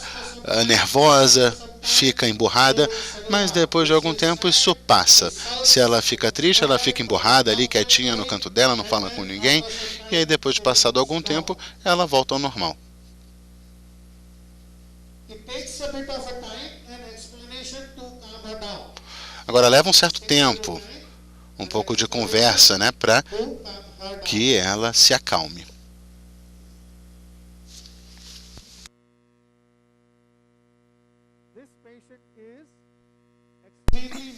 nervosa, fica emburrada, mas depois de algum tempo isso passa. Se ela fica triste, ela fica emburrada ali, quietinha no canto dela, não fala com ninguém, e aí depois de passado algum tempo, ela volta ao normal. Agora leva um certo tempo, um pouco de conversa, né, para que ela se acalme.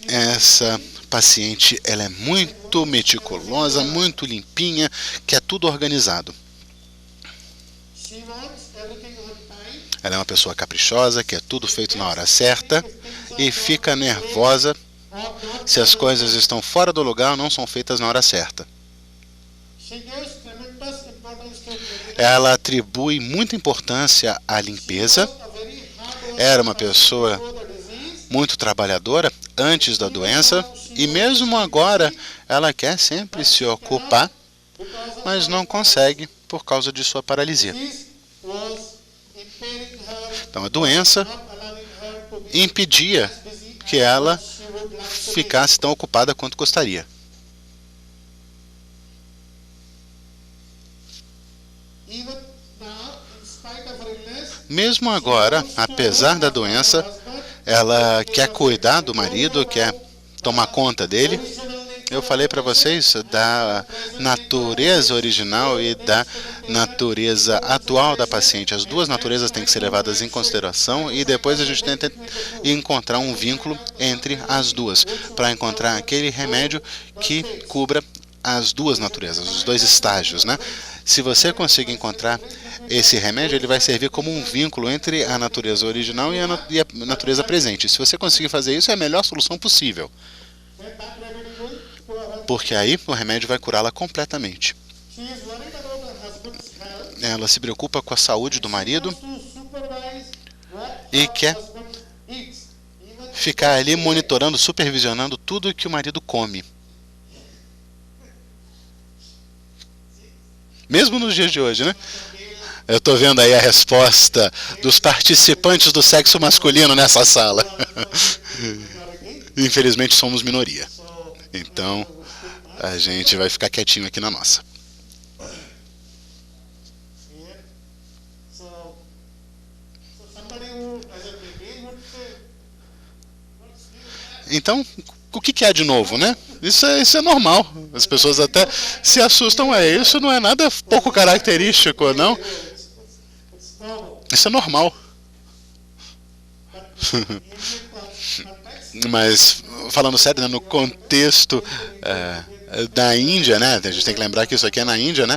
Essa paciente, ela é muito meticulosa, muito limpinha, quer tudo organizado. Ela é uma pessoa caprichosa, quer tudo feito na hora certa e fica nervosa se as coisas estão fora do lugar ou não são feitas na hora certa. Ela atribui muita importância à limpeza. Era uma pessoa muito trabalhadora antes da doença e mesmo agora ela quer sempre se ocupar, mas não consegue por causa de sua paralisia. Então a doença impedia que ela ficasse tão ocupada quanto gostaria. Mesmo agora, apesar da doença, ela quer cuidar do marido, quer tomar conta dele. Eu falei para vocês da natureza original e da natureza atual da paciente. As duas naturezas têm que ser levadas em consideração e depois a gente tenta encontrar um vínculo entre as duas, para encontrar aquele remédio que cubra as duas naturezas, os dois estágios, né? Se você conseguir encontrar esse remédio, ele vai servir como um vínculo entre a natureza original e a natureza presente. Se você conseguir fazer isso, é a melhor solução possível. Porque aí o remédio vai curá-la completamente. Ela se preocupa com a saúde do marido e quer ficar ali monitorando, supervisionando tudo que o marido come. Mesmo nos dias de hoje, né? Eu estou vendo aí a resposta dos participantes do sexo masculino nessa sala. Infelizmente somos minoria. Então, a gente vai ficar quietinho aqui na nossa. Então, o que há de novo, né? Isso é normal. As pessoas até se assustam. Isso não é nada pouco característico, não? Isso é normal. Mas, falando sério, né, no contexto da Índia, né, a gente tem que lembrar que isso aqui é na Índia, né,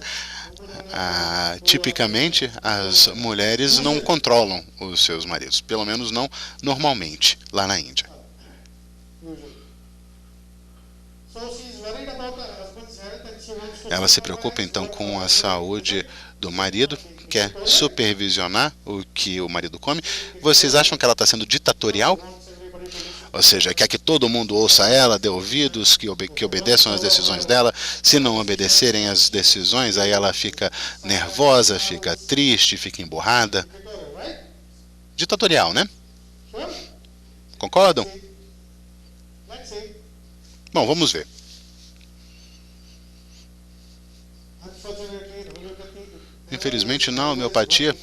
tipicamente as mulheres não controlam os seus maridos, pelo menos não normalmente, lá na Índia. Ela se preocupa então com a saúde do marido, quer supervisionar o que o marido come. Vocês acham que ela está sendo ditatorial? Ou seja, quer que todo mundo ouça ela, dê ouvidos, que obedeçam às decisões dela. Se não obedecerem às decisões, aí ela fica nervosa, fica triste, fica emburrada. Ditatorial, né? Concordam? Bom, vamos ver. Infelizmente, na homeopatia,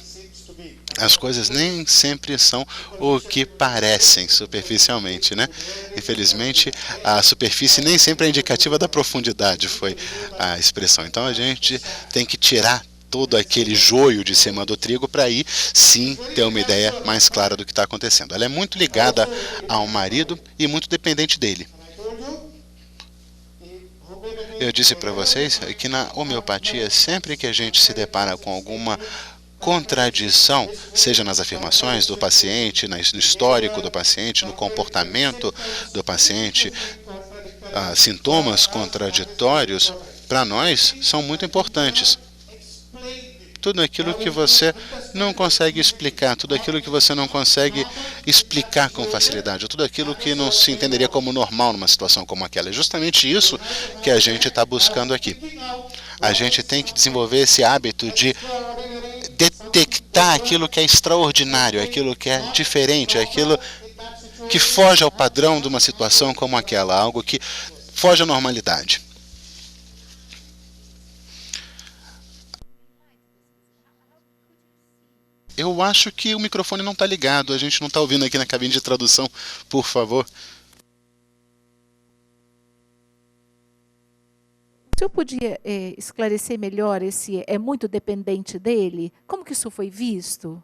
as coisas nem sempre são o que parecem superficialmente, né? Infelizmente, a superfície nem sempre é indicativa da profundidade, foi a expressão. Então, a gente tem que tirar todo aquele joio de cima do trigo para aí, sim, ter uma ideia mais clara do que está acontecendo. Ela é muito ligada ao marido e muito dependente dele. Eu disse para vocês que na homeopatia, sempre que a gente se depara com alguma contradição, seja nas afirmações do paciente, no histórico do paciente, no comportamento do paciente, sintomas contraditórios, para nós são muito importantes. Tudo aquilo que você não consegue explicar, tudo aquilo que você não consegue explicar com facilidade, tudo aquilo que não se entenderia como normal numa situação como aquela. É justamente isso que a gente está buscando aqui. A gente tem que desenvolver esse hábito de detectar aquilo que é extraordinário, aquilo que é diferente, aquilo que foge ao padrão de uma situação como aquela, algo que foge à normalidade. Eu acho que o microfone não está ligado, a gente não está ouvindo aqui na cabine de tradução, por favor. O senhor podia esclarecer melhor esse é muito dependente dele? Como que isso foi visto?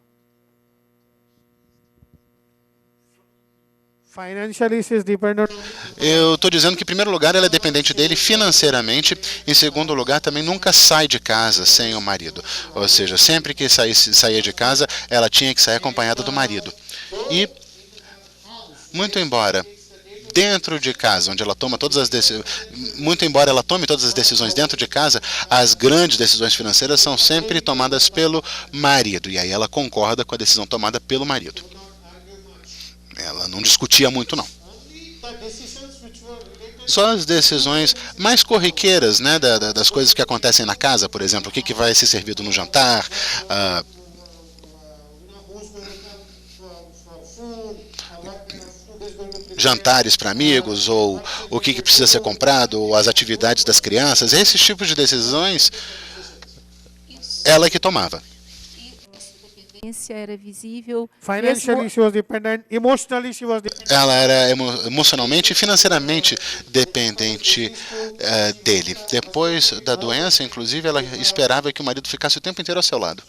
Financially, she is dependent. Eu estou dizendo que, em primeiro lugar, ela é dependente dele financeiramente. Em segundo lugar, também nunca sai de casa sem o marido. Ou seja, sempre que saía de casa, ela tinha que sair acompanhada do marido. E, muito embora dentro de casa, onde ela toma todas as decisões, muito embora ela tome todas as decisões dentro de casa, as grandes decisões financeiras são sempre tomadas pelo marido. E aí ela concorda com a decisão tomada pelo marido. Ela não discutia muito, não. Só as decisões mais corriqueiras, né, das coisas que acontecem na casa, por exemplo, o que vai ser servido no jantar, jantares para amigos, ou o que precisa ser comprado, ou as atividades das crianças, esses tipos de decisões, ela que tomava. Era visível. Financially, she was dependent. Emotionally, she was dependent. Ela era emocionalmente e financeiramente dependente dele. Depois da doença, inclusive, ela esperava que o marido ficasse o tempo inteiro ao seu lado.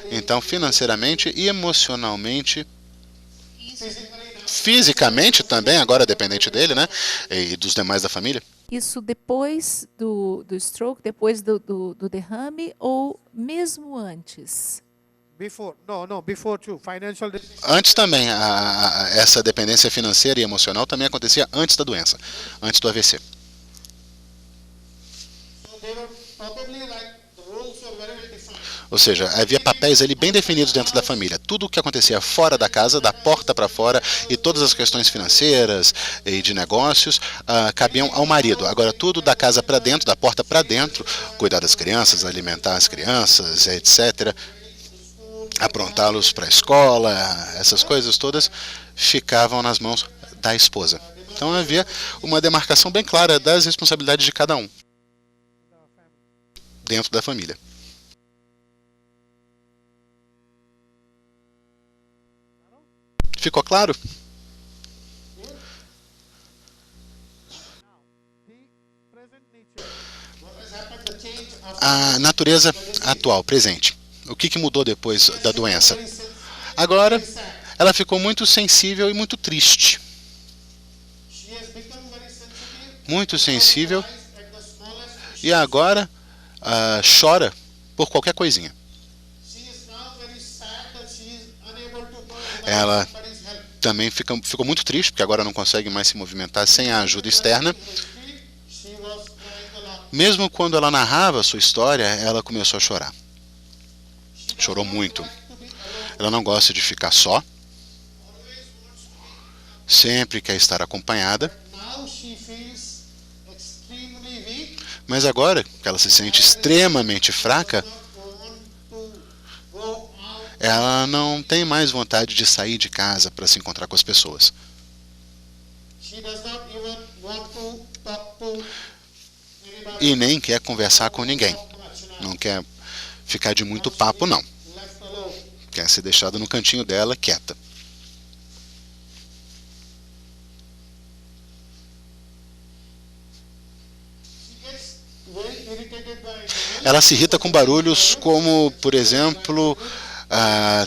Então, financeiramente e emocionalmente, fisicamente também, agora dependente dele, né? E dos demais da família. Isso depois do stroke, depois do derrame ou mesmo antes? Before, no, before too. Financial. Antes também, essa dependência financeira e emocional também acontecia antes da doença, antes do AVC. Ou seja, havia papéis ali bem definidos dentro da família. Tudo o que acontecia fora da casa, da porta para fora, e todas as questões financeiras e de negócios cabiam ao marido. Agora, tudo da casa para dentro, da porta para dentro, cuidar das crianças, alimentar as crianças, etc., aprontá-los para a escola, essas coisas todas ficavam nas mãos da esposa. Então havia uma demarcação bem clara das responsabilidades de cada um dentro da família. Ficou claro? A natureza atual, presente. O que mudou depois da doença? Agora, ela ficou muito sensível e muito triste. Muito sensível. E agora chora por qualquer coisinha. Ela também ficou muito triste, porque agora não consegue mais se movimentar sem a ajuda externa. Mesmo quando ela narrava a sua história, ela começou a chorar. Chorou muito. Ela não gosta de ficar só. Sempre quer estar acompanhada. Mas agora que ela se sente extremamente fraca, ela não tem mais vontade de sair de casa para se encontrar com as pessoas. E nem quer conversar com ninguém. Não quer ficar de muito papo, não. Quer ser deixada no cantinho dela, quieta. Ela se irrita com barulhos como, por exemplo, a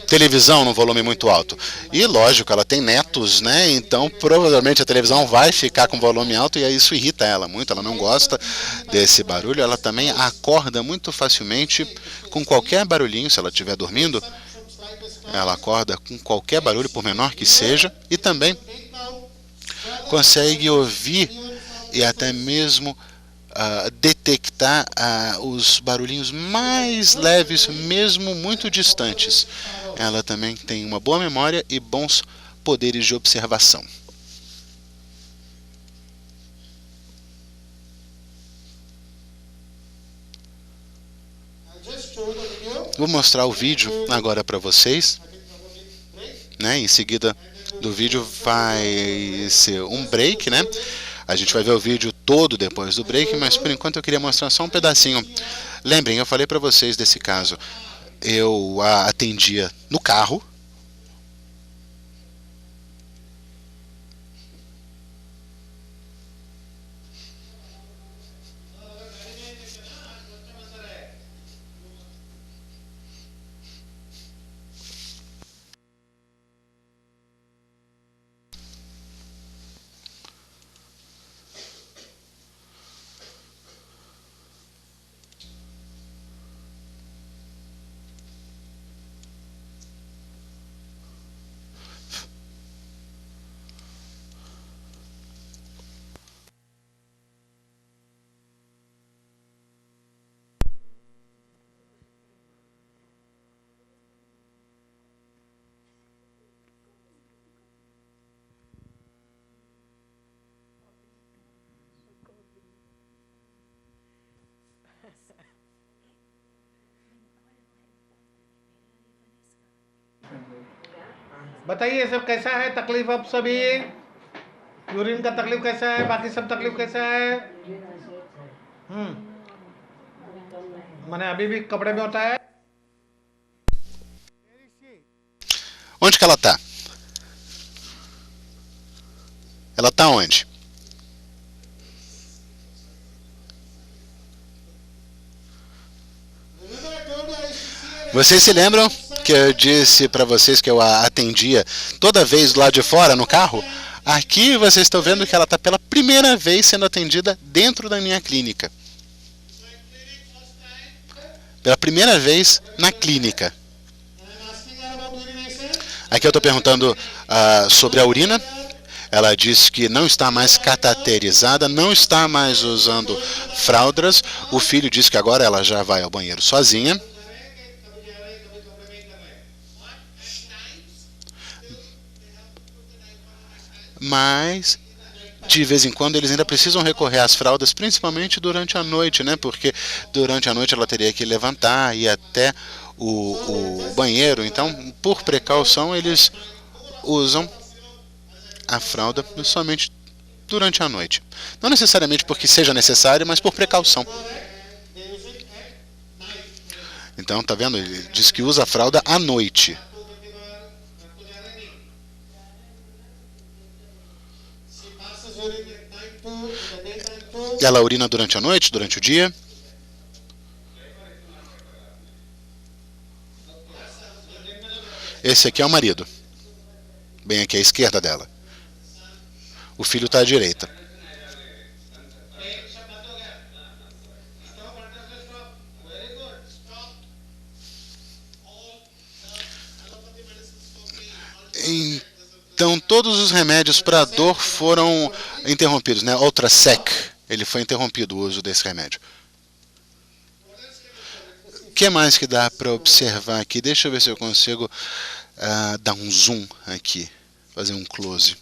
televisão no volume muito alto. E, lógico, ela tem netos, né? Então, provavelmente a televisão vai ficar com volume alto e aí isso irrita ela muito. Ela não gosta desse barulho. Ela também acorda muito facilmente com qualquer barulhinho. Se ela estiver dormindo, ela acorda com qualquer barulho, por menor que seja. E também consegue ouvir e até mesmo detectar os barulhinhos mais leves, mesmo muito distantes. Ela também tem uma boa memória e bons poderes de observação. Vou mostrar o vídeo agora para vocês, né? Em seguida do vídeo vai ser um break, né? A gente vai ver o vídeo todo depois do break, mas por enquanto eu queria mostrar só um pedacinho. Lembrem, eu falei para vocês desse caso. Eu a atendia no carro. बताइए सब कैसा है, तकलीफ अब सभी, यूरिन का तकलीफ कैसा है, बाकी सब तकलीफ कैसा है? मैंने अभी भी कपड़े में होता है. Onde que ela tá? Ela tá onde? Vocês se lembram que eu disse para vocês que eu a atendia toda vez lá de fora no carro? Aqui vocês estão vendo que ela está pela primeira vez sendo atendida dentro da minha clínica. Pela primeira vez na clínica. Aqui eu estou perguntando sobre a urina. Ela diz que não está mais cataterizada, não está mais usando fraldas. O filho diz que agora ela já vai ao banheiro sozinha. Mas, de vez em quando, eles ainda precisam recorrer às fraldas, principalmente durante a noite, né? Porque durante a noite ela teria que levantar e ir até o banheiro. Então, por precaução, eles usam a fralda somente durante a noite. Não necessariamente porque seja necessário, mas por precaução. Então, tá vendo? Ele diz que usa a fralda à noite. Ela urina durante a noite, durante o dia. Esse aqui é o marido. Bem aqui à esquerda dela. O filho está à direita. Então, todos os remédios para dor foram interrompidos, né? Ultrasec, ele foi interrompido o uso desse remédio. O que mais que dá para observar aqui? Deixa eu ver se eu consigo dar um zoom aqui, fazer um close.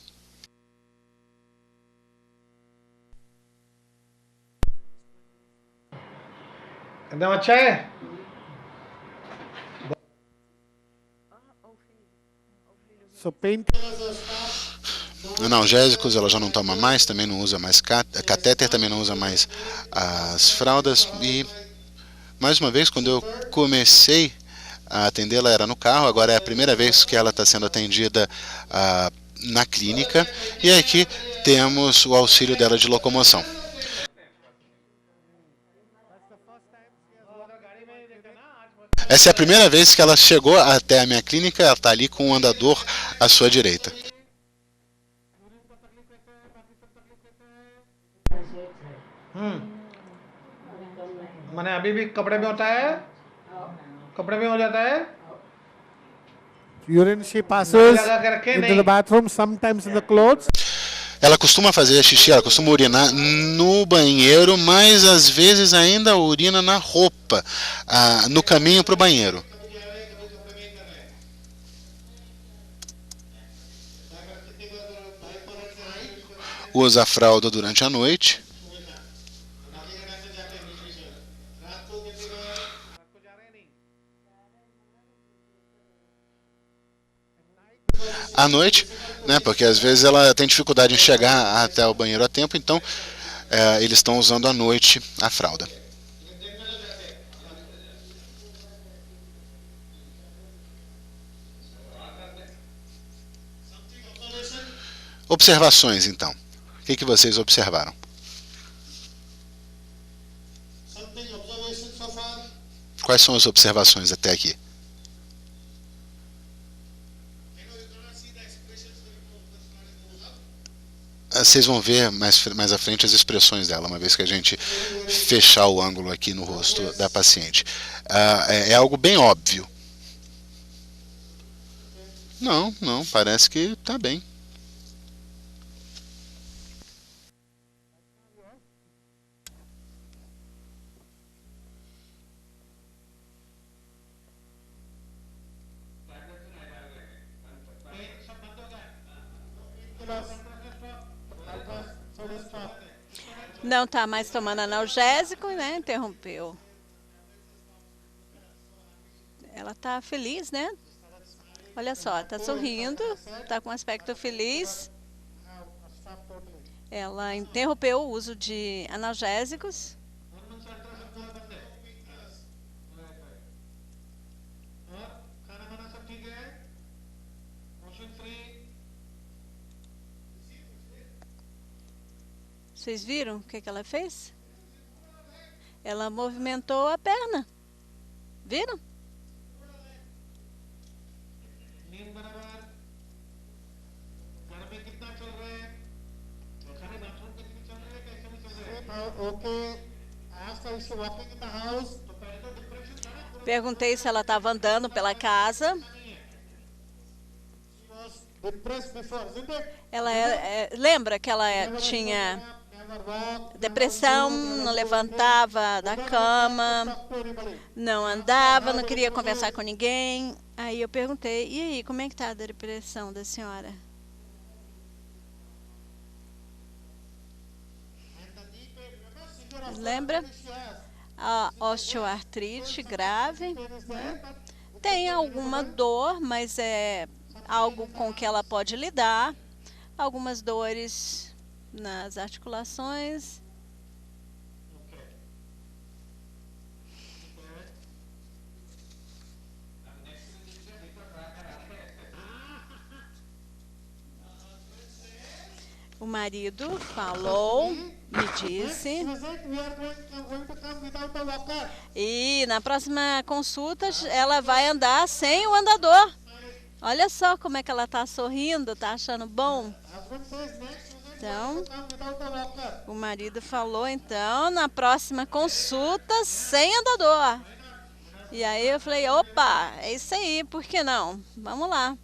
एकदम अच्छा है. So pain. Analgésicos ela já não toma mais, também não usa mais catéter, também não usa mais as fraldas. E, mais uma vez, quando eu comecei a atendê-la era no carro, agora é a primeira vez que ela está sendo atendida na clínica. E aqui temos o auxílio dela de locomoção. Essa é a primeira vez que ela chegou até a minha clínica, ela está ali com um andador à sua direita. मैंने अभी भी कपड़े में होता है, कपड़े में हो जाता है. Urine she passes into the bathroom, sometimes in the clothes. Ela costuma fazer xixi, ela costuma urinar no banheiro, mas às vezes ainda urina na roupa, no caminho para o banheiro. Usa a fralda durante a noite. à noite, né, porque às vezes ela tem dificuldade em chegar até o banheiro a tempo, então eles estão usando à noite a fralda. Observações, então. O que vocês observaram? Quais são as observações até aqui? Vocês vão ver mais à frente as expressões dela, uma vez que a gente fechar o ângulo aqui no rosto da paciente. É algo bem óbvio. Não, parece que está bem. Não está mais tomando analgésico, né? Interrompeu. Ela está feliz, né? Olha só, está sorrindo, está com um aspecto feliz. Ela interrompeu o uso de analgésicos. Vocês viram o que ela fez? Ela movimentou a perna. Viram? Perguntei se ela estava andando pela casa. Ela lembra que ela tinha depressão, não levantava da cama, não andava, não queria conversar com ninguém. Aí eu perguntei, e aí, como é que está a depressão da senhora? Lembra? A osteoartrite grave, né? Tem alguma dor, mas é algo com que ela pode lidar. Algumas dores nas articulações. O marido falou, me disse. E na próxima consulta ela vai andar sem o andador. Olha só como é que ela está sorrindo, está achando bom. Então, o marido falou, então, na próxima consulta, sem andador. E aí eu falei, opa, é isso aí, por que não? Vamos lá.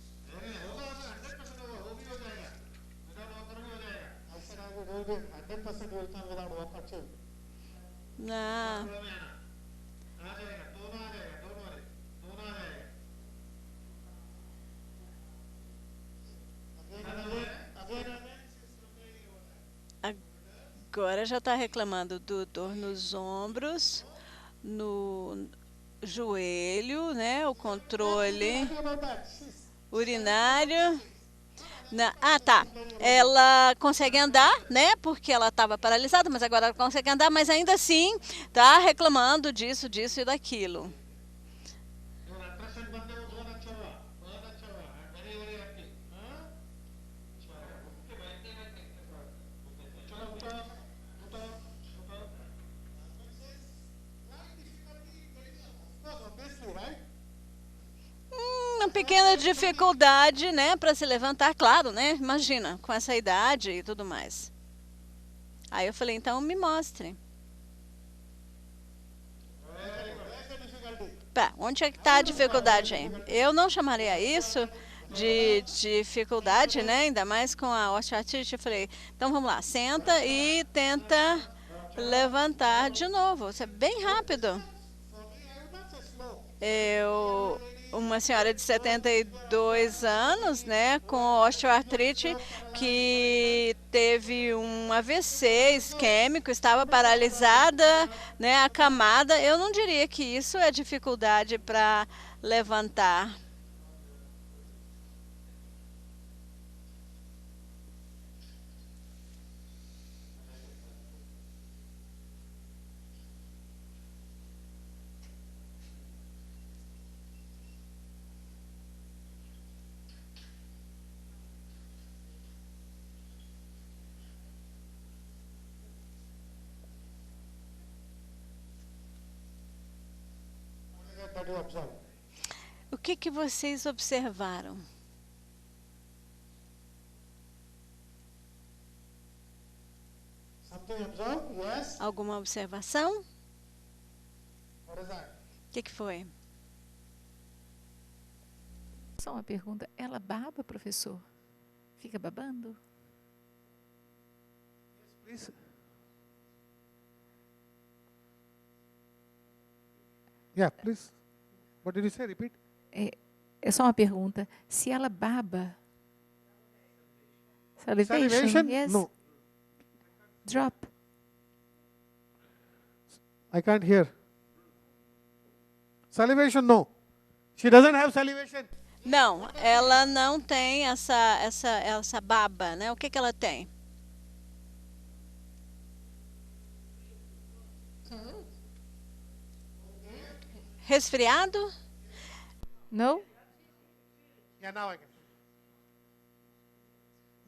Ah. Agora já está reclamando do dor nos ombros, no joelho, né? O controle urinário. Tá. Ela consegue andar, né? Porque ela estava paralisada, mas agora ela consegue andar, mas ainda assim está reclamando disso e daquilo. Uma pequena dificuldade, né, para se levantar, claro, né? Imagina, com essa idade e tudo mais. Aí eu falei, então me mostre. Onde é que está a dificuldade aí? Eu não chamaria isso de dificuldade, né? Ainda mais com a osteoartrite. Eu falei, então vamos lá, senta e tenta levantar de novo. Isso é bem rápido. Uma senhora de 72 anos, né, com osteoartrite, que teve um AVC isquêmico, estava paralisada, né, acamada. Eu não diria que isso é dificuldade para levantar. you observe? O que vocês observaram? Something observed? Yes. Alguma observação? What is that? O que foi? Só uma pergunta. Ela baba, professor? Fica babando? Please. Yeah, please. What did you say? Repeat. É só uma pergunta. Se ela baba... Salivation? Salivation? Yes. No. Drop. I can't hear. Salivation, no. She doesn't have salivation. Não, ela não tem essa baba, né? O que ela tem? Resfriado? No? Yeah, now I can.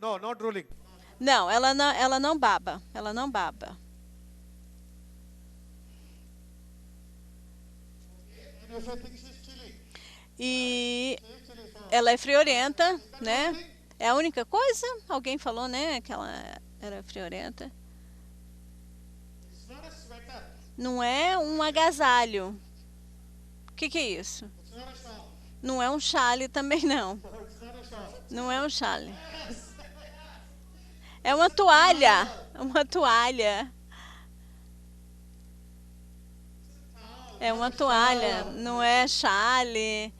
No, not drooling. Não, ela não baba. Ela não baba. And if I think she's chilly. E ela é friorenta, né? É a única coisa? Alguém falou, né, que ela era friorenta. It's not a sweater. Não é um agasalho. O que é isso? It's not a shawl. Não é um chale também, não. It's not a shawl. Não é um chale. É uma toalha. Uma toalha. É uma toalha. Não é chale.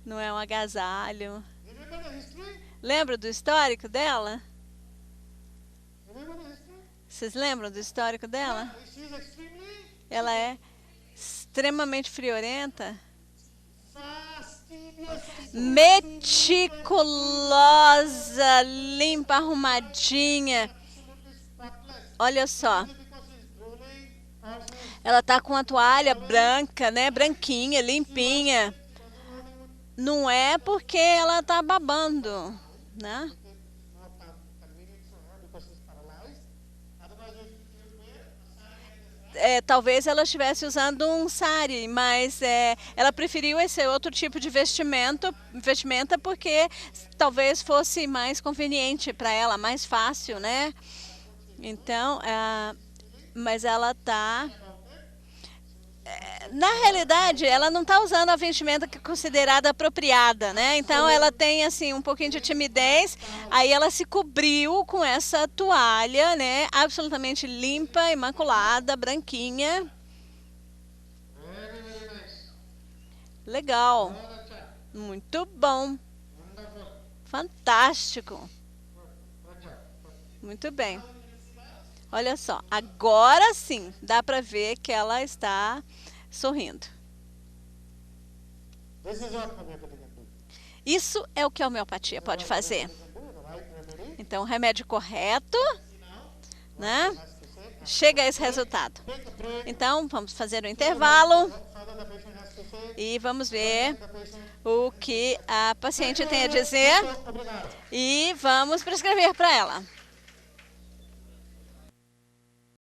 Não é um agasalho. Remember the history? Lembra do histórico dela? Remember the history? Vocês lembram do histórico dela? She's extremely Ela é extremamente friorenta. fastidious. Meticulosa, limpa, arrumadinha. Olha só. Because she's drooling or she's Ela tá com a toalha branca, né? Branquinha, limpinha. Não é porque ela tá babando, né? not convenient for her because she's paralyzed. Otherwise, if you wear a sari Talvez ela estivesse usando um sari, mas ela preferiu esse outro tipo de vestimenta porque talvez fosse mais conveniente para ela, mais fácil, né? Então, mas ela tá... Na realidade, ela não está usando a vestimenta que é considerada apropriada, né? Então, ela tem, assim, um pouquinho de timidez. Aí, ela se cobriu com essa toalha, né? Absolutamente limpa, imaculada, branquinha. Legal. Muito bom. Fantástico. Muito bem. Olha só, agora sim, dá para ver que ela está sorrindo. This is what homeopathy can do. Isso é o que a homeopatia pode fazer. Can do the right remedy. Então, o remédio correto, né? Chega a esse resultado. Take a break. Então, vamos fazer um intervalo Further the patient has to say. e vamos ver The patient. o que a paciente tem a dizer Obrigado. e vamos prescrever para ela.